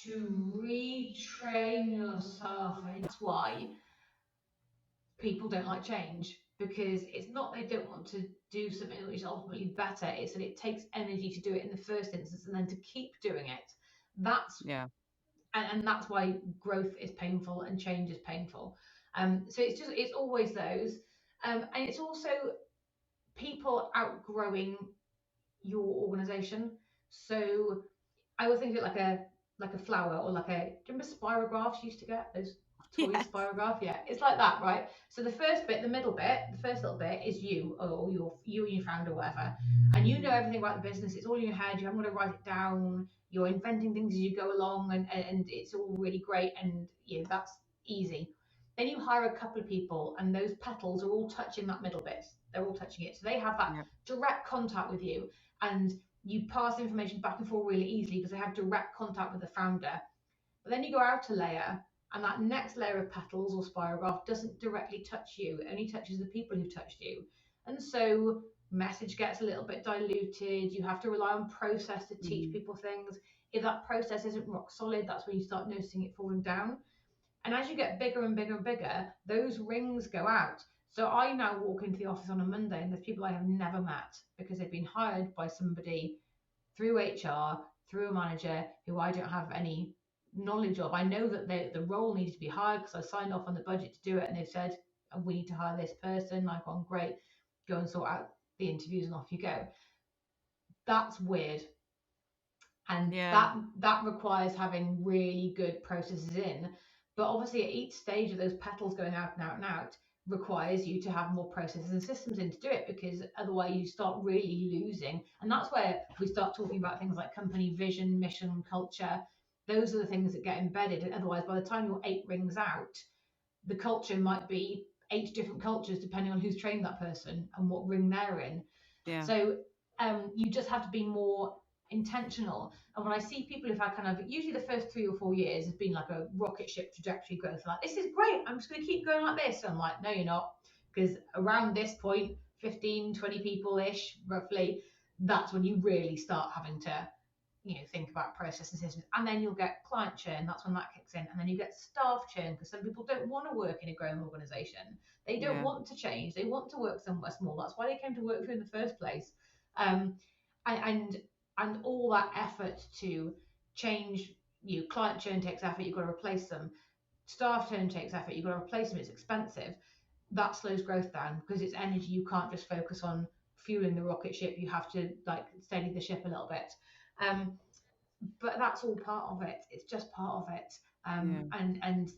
to retrain yourself. And that's why people don't like change, because it's not they don't want to do something which is ultimately better, it's that it takes energy to do it in the first instance and then to keep doing it. That's Yeah. and that's why growth is painful and change is painful. So it's always those, and it's also people outgrowing your organization. So I always think of it like a flower, or like a, do you remember spirographs you used to get, those toy Yes. spirograph? Yeah, it's like that, right? So the first bit, the middle bit, the first little bit is you, or you and your founder, or whatever, and you know everything about the business. It's all in your head. You haven't got to write it down. You're inventing things as you go along, and it's all really great, and that's easy. Then you hire a couple of people, and those petals are all touching that middle bit. They're all touching it, so they have that Yeah. direct contact with you, and you pass information back and forth really easily because they have direct contact with the founder. But then you go out a layer, and that next layer of petals or spirograph doesn't directly touch you, it only touches the people who've touched you. And so message gets a little bit diluted. You have to rely on process to teach Mhm. people things. If that process isn't rock solid, that's when you start noticing it falling down. And as you get bigger and bigger and bigger, those rings go out. So I now walk into the office on a Monday, and there's people I have never met because they've been hired by somebody through HR, through a manager who I don't have any knowledge of. I know that the role needed to be hired because I signed off on the budget to do it, and they've said, we need to hire this person. I've gone, great, go and sort out the interviews, and off you go. That's weird. And Yeah. that requires having really good processes in. But obviously, at each stage of those petals going out and out and out requires you to have more processes and systems in to do it, because otherwise you start really losing. And that's where we start talking about things like company vision, mission, culture. Those are the things that get embedded. And otherwise, by the time you're 8 rings out, the culture might be 8 different cultures depending on who's trained that person and what ring they're in. Yeah. So you just have to be more intentional. And when I see people who've had kind of, usually the first 3 or 4 years has been like a rocket ship trajectory growth, like, this is great, I'm just going to keep going like this. And I'm like, no, you're not. Because around this point, 15, 20 people ish, roughly, that's when you really start having to think about process and systems. And then you'll get client churn, that's when that kicks in. And then you get staff churn, because some people don't want to work in a growing organization. They don't Yeah. want to change, they want to work somewhere small. That's why they came to work for you in the first place. um, and and all that effort to change, client churn takes effort, you've got to replace them. Staff churn takes effort, you've got to replace them, it's expensive. That slows growth down because it's energy. You can't just focus on fueling the rocket ship, you have to like steady the ship a little bit. um, but that's all part of it. It's just part of it. Yeah. And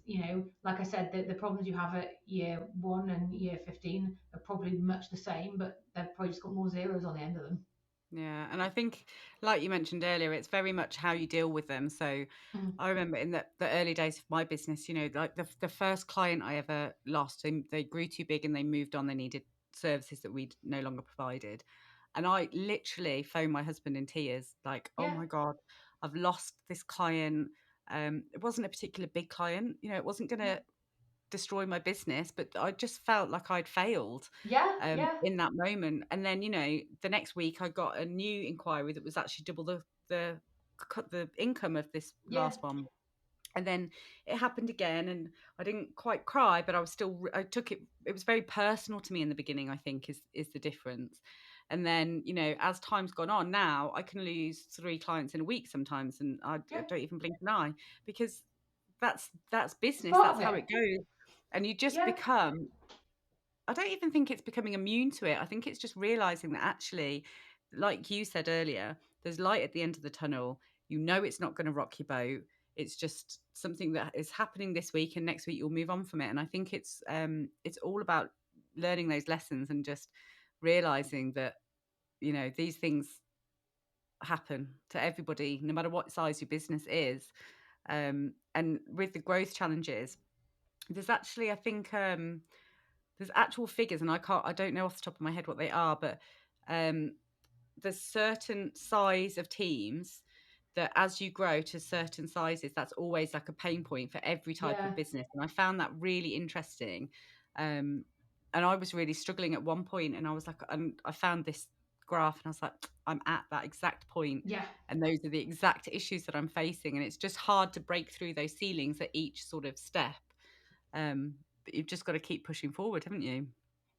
like I said, the problems you have at year 1 and year 15 are probably much the same, but they've probably just got more zeros on the end of them. Yeah, and I think, like you mentioned earlier, it's very much how you deal with them. So Mm. I remember in the early days of my business, like the first client I ever lost, they grew too big and they moved on. They needed services that we no longer provided. And I literally phoned my husband in tears, like, oh Yeah. my God, I've lost this client. It wasn't a particular big client, it wasn't going Yeah. to destroy my business, but I just felt like I'd failed Yeah. Yeah. in that moment. And then, the next week I got a new inquiry that was actually double the income of this Yeah. last one. And then it happened again, and I didn't quite cry, but I was still, I took it, it was very personal to me in the beginning, I think is the difference. And then, as time's gone on, now I can lose 3 clients in a week sometimes, and I Yeah. don't even blink an eye, because that's It's business, part that's of how it. it goes. And you just Yeah. become, I don't even think it's becoming immune to it. I think it's just realizing that actually, like you said earlier, there's light at the end of the tunnel. It's not going to rock your boat. It's just something that is happening this week, and next week you'll move on from it. And I think it's all about learning those lessons and just realizing that these things happen to everybody, no matter what size your business is. And with the growth challenges, there's actually, I think, there's actual figures, and I don't know off the top of my head what they are, but um, there's certain size of teams that as you grow to certain sizes, that's always like a pain point for every type Yeah. of business. And I found that really interesting. Um, and I was really struggling at one point, and I was like, and I found this graph, and I was like, I'm at that exact point, Yeah. and those are the exact issues that I'm facing, and it's just hard to break through those ceilings at each sort of step. But you've just got to keep pushing forward, haven't you?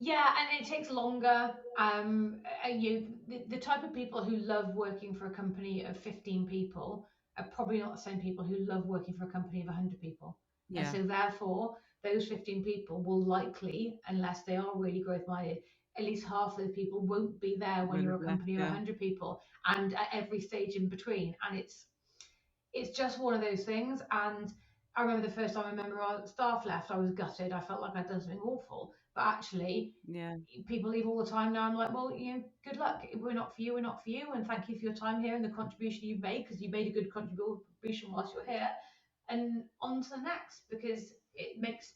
Yeah, and it takes longer. The type of people who love working for a company of 15 people are probably not the same people who love working for a company of 100 people. And Yeah, so, therefore, those 15 people will likely, unless they are really growth minded, at least half of those people won't be there when will you're have a left. company of Yeah. 100 people, and at every stage in between. And it's just one of those things. And I remember the first time I remember our staff left, I was gutted. I felt like I'd done something awful. But actually, Yeah. people leave all the time now. I'm like, well, good luck. We're not for you. We're not for you. And thank you for your time here and the contribution you've made, because you made a good contribution whilst you're here. And on to the next, because it makes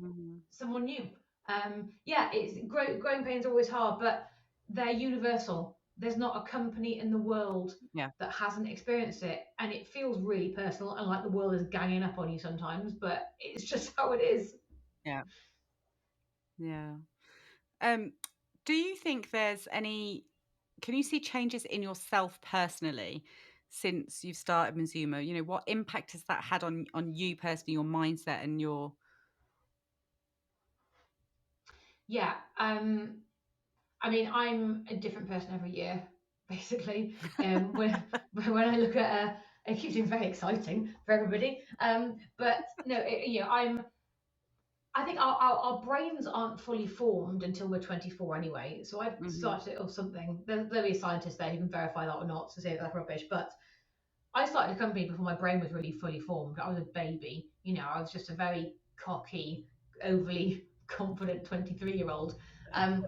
Mhm. someone new. Yeah, it's growing pains are always hard, but they're universal. There's not a company in the world Yeah. that hasn't experienced it, and it feels really personal and like the world is ganging up on you sometimes. But it's just how it is. Yeah. Yeah. Um, do you think there's any can you see changes in yourself personally since you've started Mazuma? What impact has that had on you personally, your mindset and your Yeah. I mean, I'm a different person every year, basically. When I look at it keeps things very exciting for everybody. But no, I think our brains aren't fully formed until we're 24 anyway. So I've Mhm. started or something. There'll be a scientist there who can verify that or not to say that's rubbish. But I started a company before my brain was really fully formed. I was a baby. I was just a very cocky, overly confident 23-year-old. Um,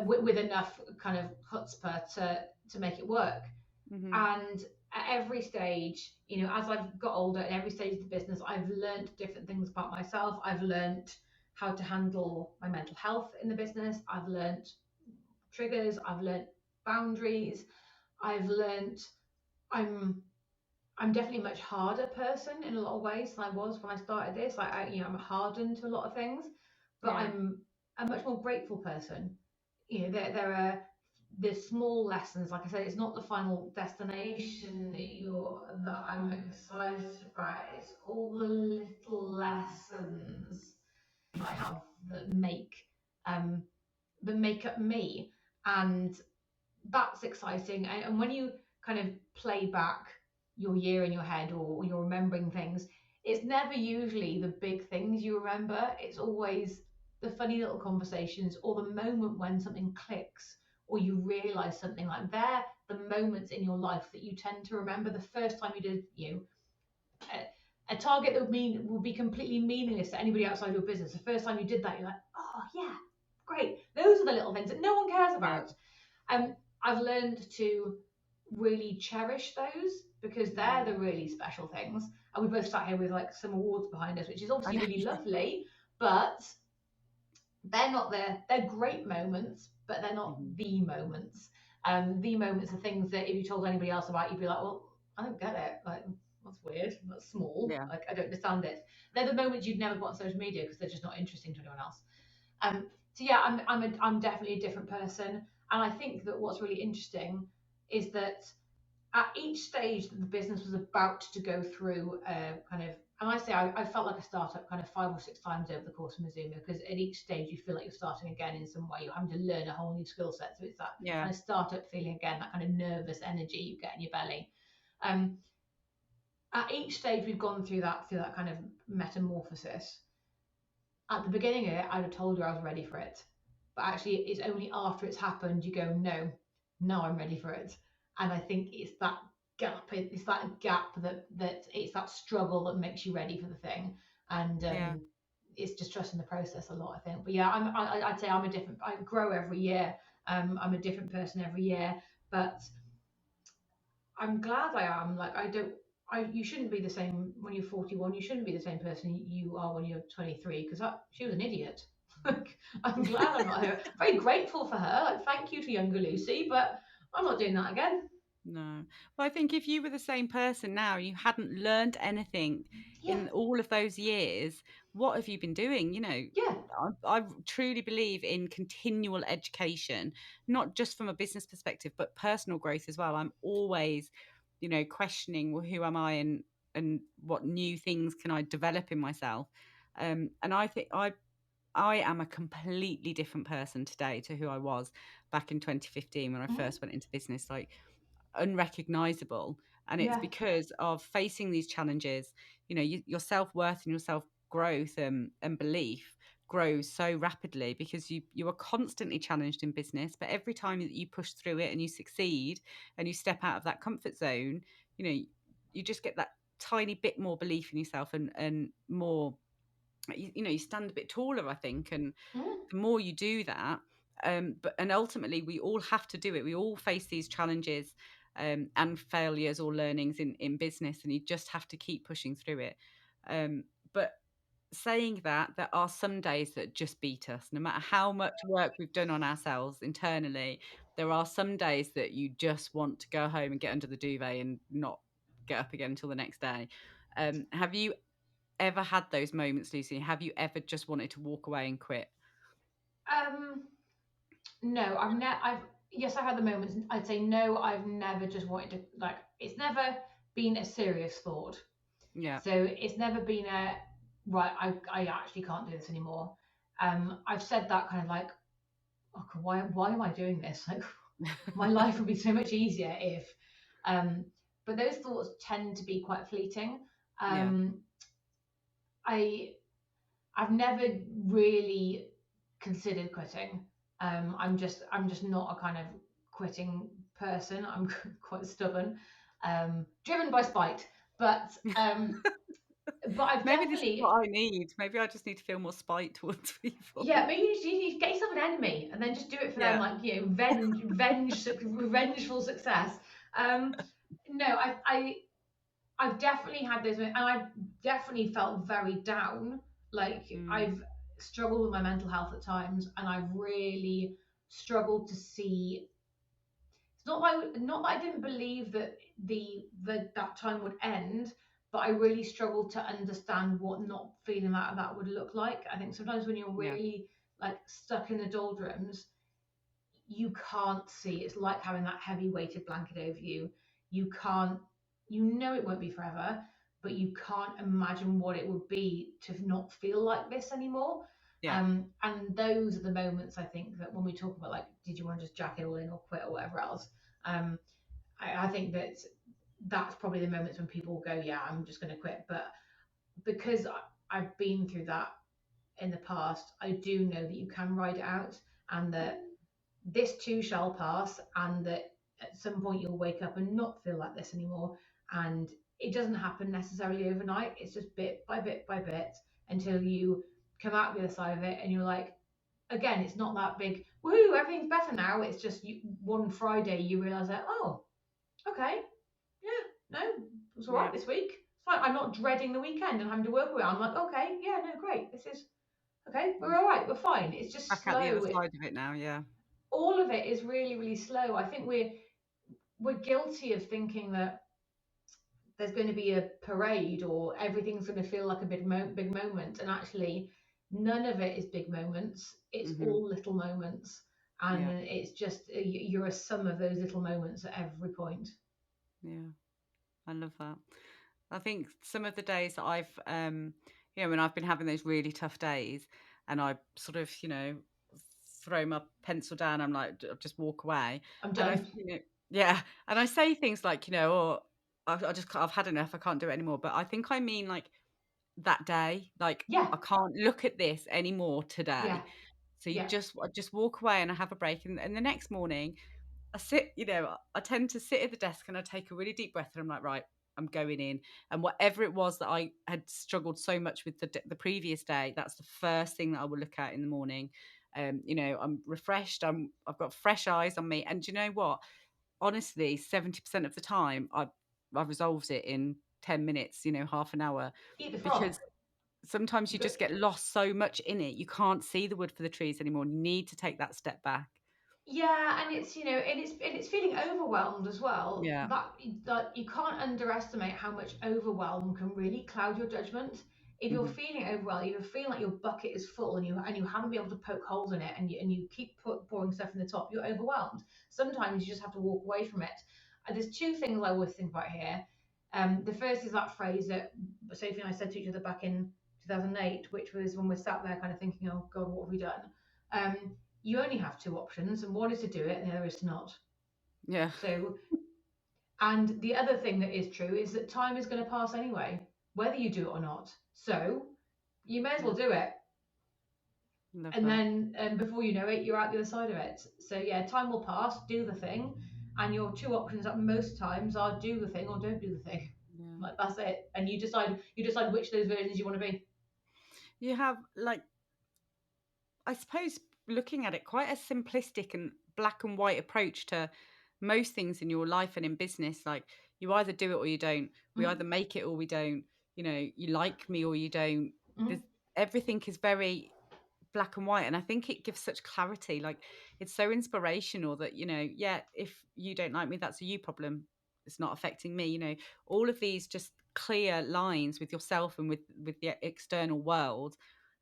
with enough kind of chutzpah to make it work. Mhm. And at every stage, as I've got older, at every stage of the business, I've learned different things about myself. I've learned how to handle my mental health in the business. I've learned triggers. I've learned boundaries. I've learned I'm I'm definitely a much harder person in a lot of ways than I was when I started this. I'm hardened to a lot of things, but Yeah. I'm a much more grateful person. There are the small lessons. Like I said, it's not the final destination that I'm excited about. It's all the little lessons I have um that make up me, and that's exciting. And when you kind of play back your year in your head, or you're remembering things, it's never usually the big things you remember. It's always the funny little conversations, or the moment when something clicks, or you realize something. Like, they're the moments in your life that you tend to remember. The first time you did a target that would be completely meaningless to anybody outside your business. The first time you did that, you're like, oh yeah, great. Those are the little things that no one cares Yeah. about. I've learned to really cherish those, because they're Mm. the really special things. And we both sat here with like some awards behind us, which is I obviously know. really lovely, but they're not they're great moments, but they're not Mhm. the moments. The moments are things that if you told anybody else about, you'd be like, well, I don't get it. Like, that's weird. That's small. Yeah. Like, I don't understand it. They're the moments you'd never put on social media because they're just not interesting to anyone else. So yeah, I'm definitely a different person, and I think that what's really interesting is that at each stage that the business was about to go through kind of, and I say I felt like a startup kind of 5 or 6 times over the course of Mazuma, because at each stage you feel like you're starting again in some way. You're having to learn a whole new skill set. So it's that Yeah. kind of startup feeling again, that kind of nervous energy you get in your belly. Um, at each stage we've gone through that kind of metamorphosis. At the beginning of it, I'd have told you I was ready for it. But actually, it's only after it's happened you go, no, now I'm ready for it. And I think it's that gap. It's that gap that it's that struggle that makes you ready for the thing. And Yeah. it's just trusting the process a lot, I think. But yeah, I'd say I'm a different. I grow every year. I'm a different person every year. But I'm glad I am. Like I don't. You shouldn't be the same when you're 41. You shouldn't be the same person you are when you're 23, because she was an idiot. Like, I'm glad I'm not her. Very grateful for her. Like, thank you to younger Lucy, but I'm not doing that again. No. Well, I think if you were the same person now, you hadn't learned anything Yeah, in all of those years, what have you been doing? yeah. I truly believe in continual education, not just from a business perspective, but personal growth as well. I'm always, questioning, well, who am I, and what new things can I develop in myself? And I think I am a completely different person today to who I was back in 2015 when I Mhm. first went into business. Like, unrecognizable. And it's Yeah. because of facing these challenges. Your self-worth and your self-growth, and belief grows so rapidly because you are constantly challenged in business, but every time that you push through it and you succeed and you step out of that comfort zone, you know you just get that tiny bit more belief in yourself, and more, you stand a bit taller, I think. And Mhm. the more you do that, and ultimately we all have to do it. We all face these challenges, and failures or learnings in business, and you just have to keep pushing through it. But saying that, there are some days that just beat us. No matter how much work we've done on ourselves internally, there are some days that you just want to go home and get under the duvet and not get up again until the next day. Have you ever had those moments, Lucy? Have you ever just wanted to walk away and quit? Um, no, I've never. I've Yes, I've had the moments. I'd say no, I've never just wanted to, like. It's never been a serious thought. Yeah. So it's never been a right. I actually can't do this anymore. I've said that kind of like, oh, God, why am I doing this? Like, my life would be so much easier if. Um, but those thoughts tend to be quite fleeting. Yeah. Um, I I've never really considered quitting. I'm just not a kind of quitting person. I'm quite stubborn, driven by spite. But I've Maybe this is definitely, what I need. Maybe I just need to feel more spite towards people. yeah, maybe you need to get yourself an enemy and then just do it for them, Yeah. like, revengeful success. Um, no, I've definitely had those, and I've definitely felt very down. Like, Mm, I've struggled with my mental health at times, and I've really struggled to see. It's not that I didn't believe that that time would end, but I really struggled to understand what not feeling that would look like. I think sometimes when you're yeah. really like stuck in the doldrums, you can't see. It's like having that heavy weighted blanket over you. You can't, you know it won't be forever, but you can't imagine what it would be to not feel like this anymore. Yeah. And those are the moments, I think, that when we talk about, like, did you want to just jack it all in or quit or whatever else? Um, I think that that's probably the moments when people will go, yeah, I'm just going to quit. But because I've been through that in the past, I do know that you can ride it out, and that this too shall pass, and that at some point you'll wake up and not feel like this anymore. And it doesn't happen necessarily overnight. It's just bit by bit by bit until you come out the other side of it, and you're like, again, it's not that big woohoo, everything's better now. It's just one Friday you realize that, oh, okay, yeah, no, it was all Yeah. right this week. It's fine. I'm not dreading the weekend and having to work with it. I'm like, okay, yeah, no, great. This is okay. We're all right. We're fine. It's just Back out the other slow. side of it now. Yeah. all of it is really, really slow. I think we're guilty of thinking that there's going to be a parade or everything's going to feel like a big moment, and actually none of it is big moments. It's Hmm. all little moments, and Yeah. it's just you're a sum of those little moments at every point. Yeah. I love that. I think some of the days that when I've been having those really tough days and I sort of, throw my pencil down, I'm like, just walk away. I'm And done. yeah. And I say things like, oh, I've had enough. I can't do it anymore. But I think I mean like that day, like Yeah, I can't look at this anymore yeah, today. So yeah. I just walk away and I have a break. And the next morning, I sit, I tend to sit at the desk and I take a really deep breath and I'm like, right, I'm going in. And whatever it was that I had struggled so much with the previous day, that's the first thing that I will look at in the morning. I'm refreshed. I've got fresh eyes on me. And do you know what? Honestly, 70% of the time, I resolved it in 10 minutes, half an hour, Eat the frog. because sometimes you But just get lost so much in it. You can't see the wood for the trees anymore. You need to take that step back. yeah, and it's and it's feeling overwhelmed as well. Yeah. That you can't underestimate how much overwhelm can really cloud your judgment. If you're Hmm. feeling overwhelmed, if you're feeling like your bucket is full and you haven't been able to poke holes in it, and you keep pouring stuff in the top, you're overwhelmed. Sometimes you just have to walk away from it. There's two things I always think about here. The first is that phrase that Sophie and I said to each other back in 2008, which was when we're sat there kind of thinking, "Oh God, what have we done?" Um, you only have two options, and one is to do it, and the other is to not. Yeah. So, and the other thing that is true is that time is going to pass anyway, whether you do it or not. So, you may as well Yeah. do it, Love and that. then before you know it, you're out the other side of it. So, yeah, time will pass. Do the thing, and your two options at most times are do the thing or don't do the thing. Yeah. Like that's it, and you decide which of those versions you want to be. You have, like, I suppose, looking at it, quite a simplistic and black and white approach to most things in your life and in business. Like, you either do it or you don't. We either Mm-hmm. make it or we don't. You like me or you don't. There's, Mm-hmm. everything is very black and white, and I think it gives such clarity. Like, it's so inspirational that, yeah, if you don't like me, that's a you problem. It's not affecting me. All of these just clear lines with yourself and with the external world,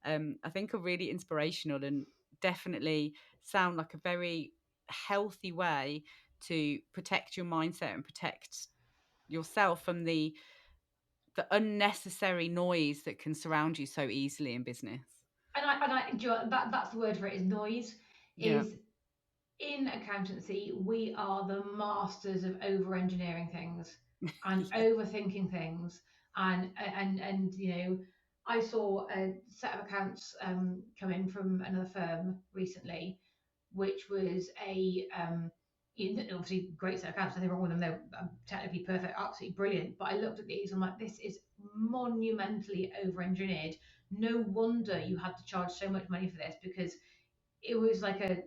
I think are really inspirational and definitely sound like a very healthy way to protect your mindset and protect yourself from the unnecessary noise that can surround you so easily in business. Do you know what, that's the word for it is noise. Yeah. Is in accountancy, we are the masters of over engineering things and Yeah. overthinking things. And I saw a set of accounts come in from another firm recently, which was obviously great set of accounts, nothing wrong with them. They're technically perfect, absolutely brilliant. But I looked at these and I'm like, this is monumentally over engineered. No wonder you had to charge so much money for this, because it was like a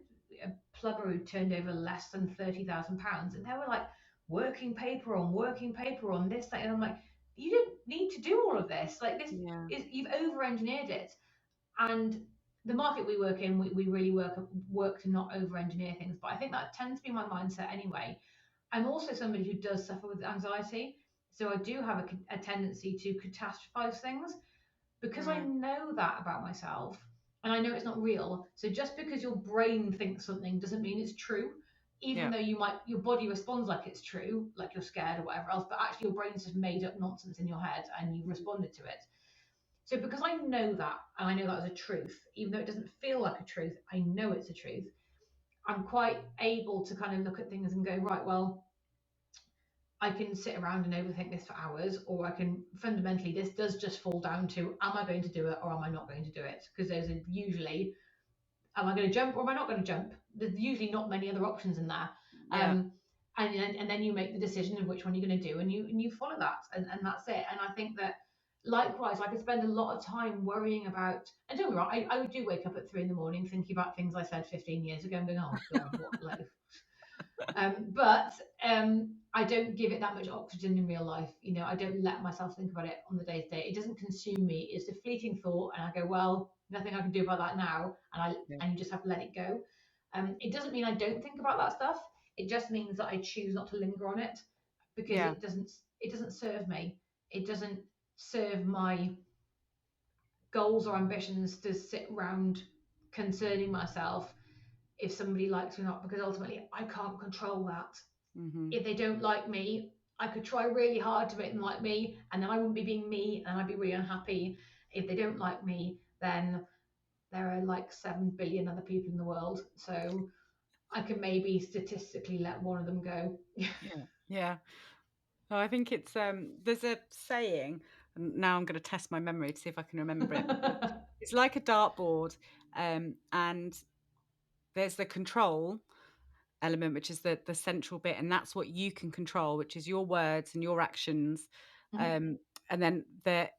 plumber who turned over less than £30,000, and they were like working paper on this, that, and I'm like, you didn't need to do all of this. Like this Yeah. is you've over engineered it, and the market we work in, we really work to not over engineer things. But I think that tends to be my mindset anyway. I'm also somebody who does suffer with anxiety, so I do have a tendency to catastrophize things because I Right. know that about myself, and I know it's not real. So just because your brain thinks something doesn't mean it's true, even Yeah. though your body responds like it's true, like you're scared or whatever else, but actually your brain's just made up nonsense in your head and you've Mhm. responded to it. So because I know that, and I know that as a truth, even though it doesn't feel like a truth, I know it's a truth. I'm quite able to kind of look at things and go, right, well, I can sit around and overthink this for hours, or I can fundamentally, this does just fall down to, am I going to do it or am I not going to do it? Because those are usually, am I going to jump or am I not going to jump? There's usually not many other options in there. Yeah. Um, and then you make the decision of which one you're going to do, and you follow that, and that's it. And I think that likewise, I could spend a lot of time worrying about, and don't get me wrong, I do wake up at 3 in the morning thinking about things I said 15 years ago and going, oh God, what like but I don't give it that much oxygen in real life. I don't let myself think about it on the day to day. It doesn't consume me. It's a fleeting thought, and I go, well, nothing I can do about that now, and Yeah. you just have to let it go. It doesn't mean I don't think about that stuff. It just means that I choose not to linger on it because Yeah. it doesn't serve me. It doesn't serve my goals or ambitions to sit around concerning myself if somebody likes me or not, because ultimately I can't control that. Hmm. If they don't like me, I could try really hard to make them like me, and then I wouldn't be being me, and I'd be really unhappy. If they don't like me, then there are like 7 billion other people in the world. So I can maybe statistically let one of them go. Yeah. Yeah. Oh, I think it's there's a saying, and now I'm going to test my memory to see if I can remember it. But it's like a dartboard, and there's the control element, which is the central bit, and that's what you can control, which is your words and your actions. Um, and then the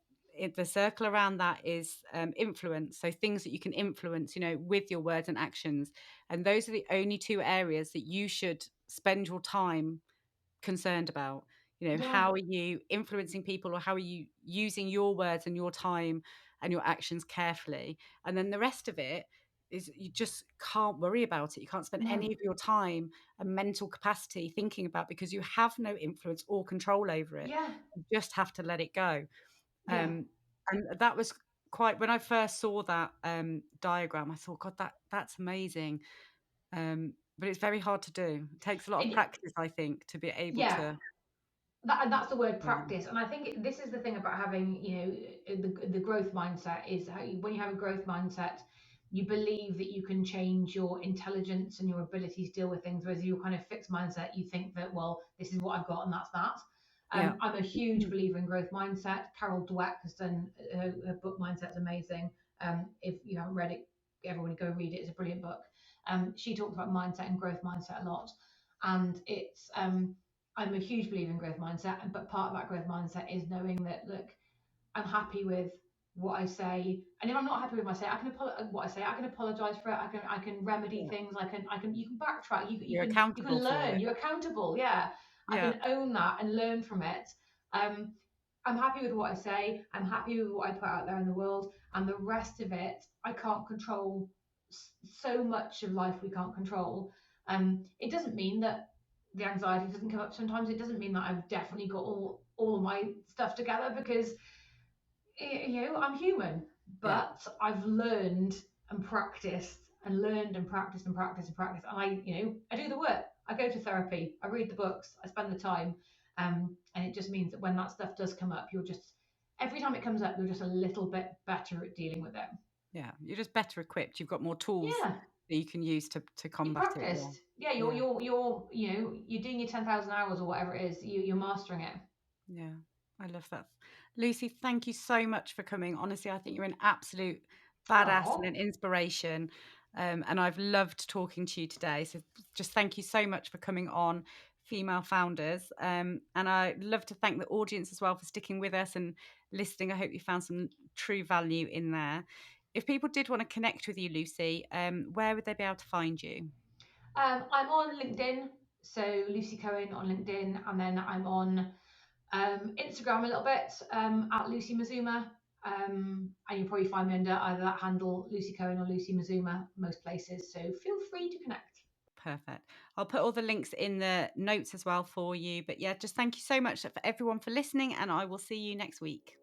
circle around that is influence. So things that you can influence, with your words and actions. And those are the only two areas that you should spend your time concerned about. Yeah, How are you influencing people, or how are you using your words and your time and your actions carefully? And then the rest of it is, you just can't worry about it. You can't spend no, any of your time and mental capacity thinking about, because you have no influence or control over it. yeah, You just have to let it go. yeah. And that was quite, when I first saw that diagram, I thought, God, that's amazing. But it's very hard to do. It takes a lot of It, practice, I think, to be able yeah, to. that's the word Yeah. practice. And I think this is the thing about having, the growth mindset is how when you have a growth mindset, you believe that you can change your intelligence and your ability to deal with things. Whereas your kind of fixed mindset, you think that, well, this is what I've got and that's that. Yeah. I'm a huge Mm. believer in growth mindset. Carol Dweck has done her book Mindset's amazing. If you haven't read it, everyone go read it. It's a brilliant book. She talks about mindset and growth mindset a lot, and I'm a huge believer in growth mindset, but part of that growth mindset is knowing that, look, I'm happy with what I say, and if I'm not happy with what I say, I can apologize for it. I can remedy Yeah. things. You can backtrack. You You're can you accountable can for learn. it. You're accountable. Yeah, I Yeah. can own that and learn from it. Um, I'm happy with what I say. I'm happy with what I put out there in the world, and the rest of it, I can't control. So much of life we can't control. It doesn't mean that the anxiety doesn't come up sometimes. It doesn't mean that I've definitely got all of my stuff together, because I'm human. Yeah. But I've learned and practiced and learned and practiced and practiced and practiced, and I do the work. I go to therapy. I read the books. I spend the time. And it just means that when that stuff does come up, every time it comes up, you're just a little bit better at dealing with it. Yeah. You're just better equipped. You've got more tools Yeah, that you can use to you combat it. Yeah. practiced. Yeah, Yeah. you're doing your 10,000 hours or whatever it is. You're mastering it. Yeah. I love that. Lucy, thank you so much for coming. Honestly, I think you're an absolute badass and Oh, an inspiration. And I've loved talking to you today. So just thank you so much for coming on, Female Founders. And I'd love to thank the audience as well for sticking with us and listening. I hope you found some true value in there. If people did want to connect with you, Lucy, where would they be able to find you? I'm on LinkedIn, so Lucy Cohen on LinkedIn, and then I'm on Instagram a little bit, at Lucy Mazuma. And you'll probably find me under either that handle, Lucy Cohen or Lucy Mazuma, most places. So feel free to connect. Perfect. I'll put all the links in the notes as well for you. But yeah, just thank you so much for everyone for listening, and I will see you next week.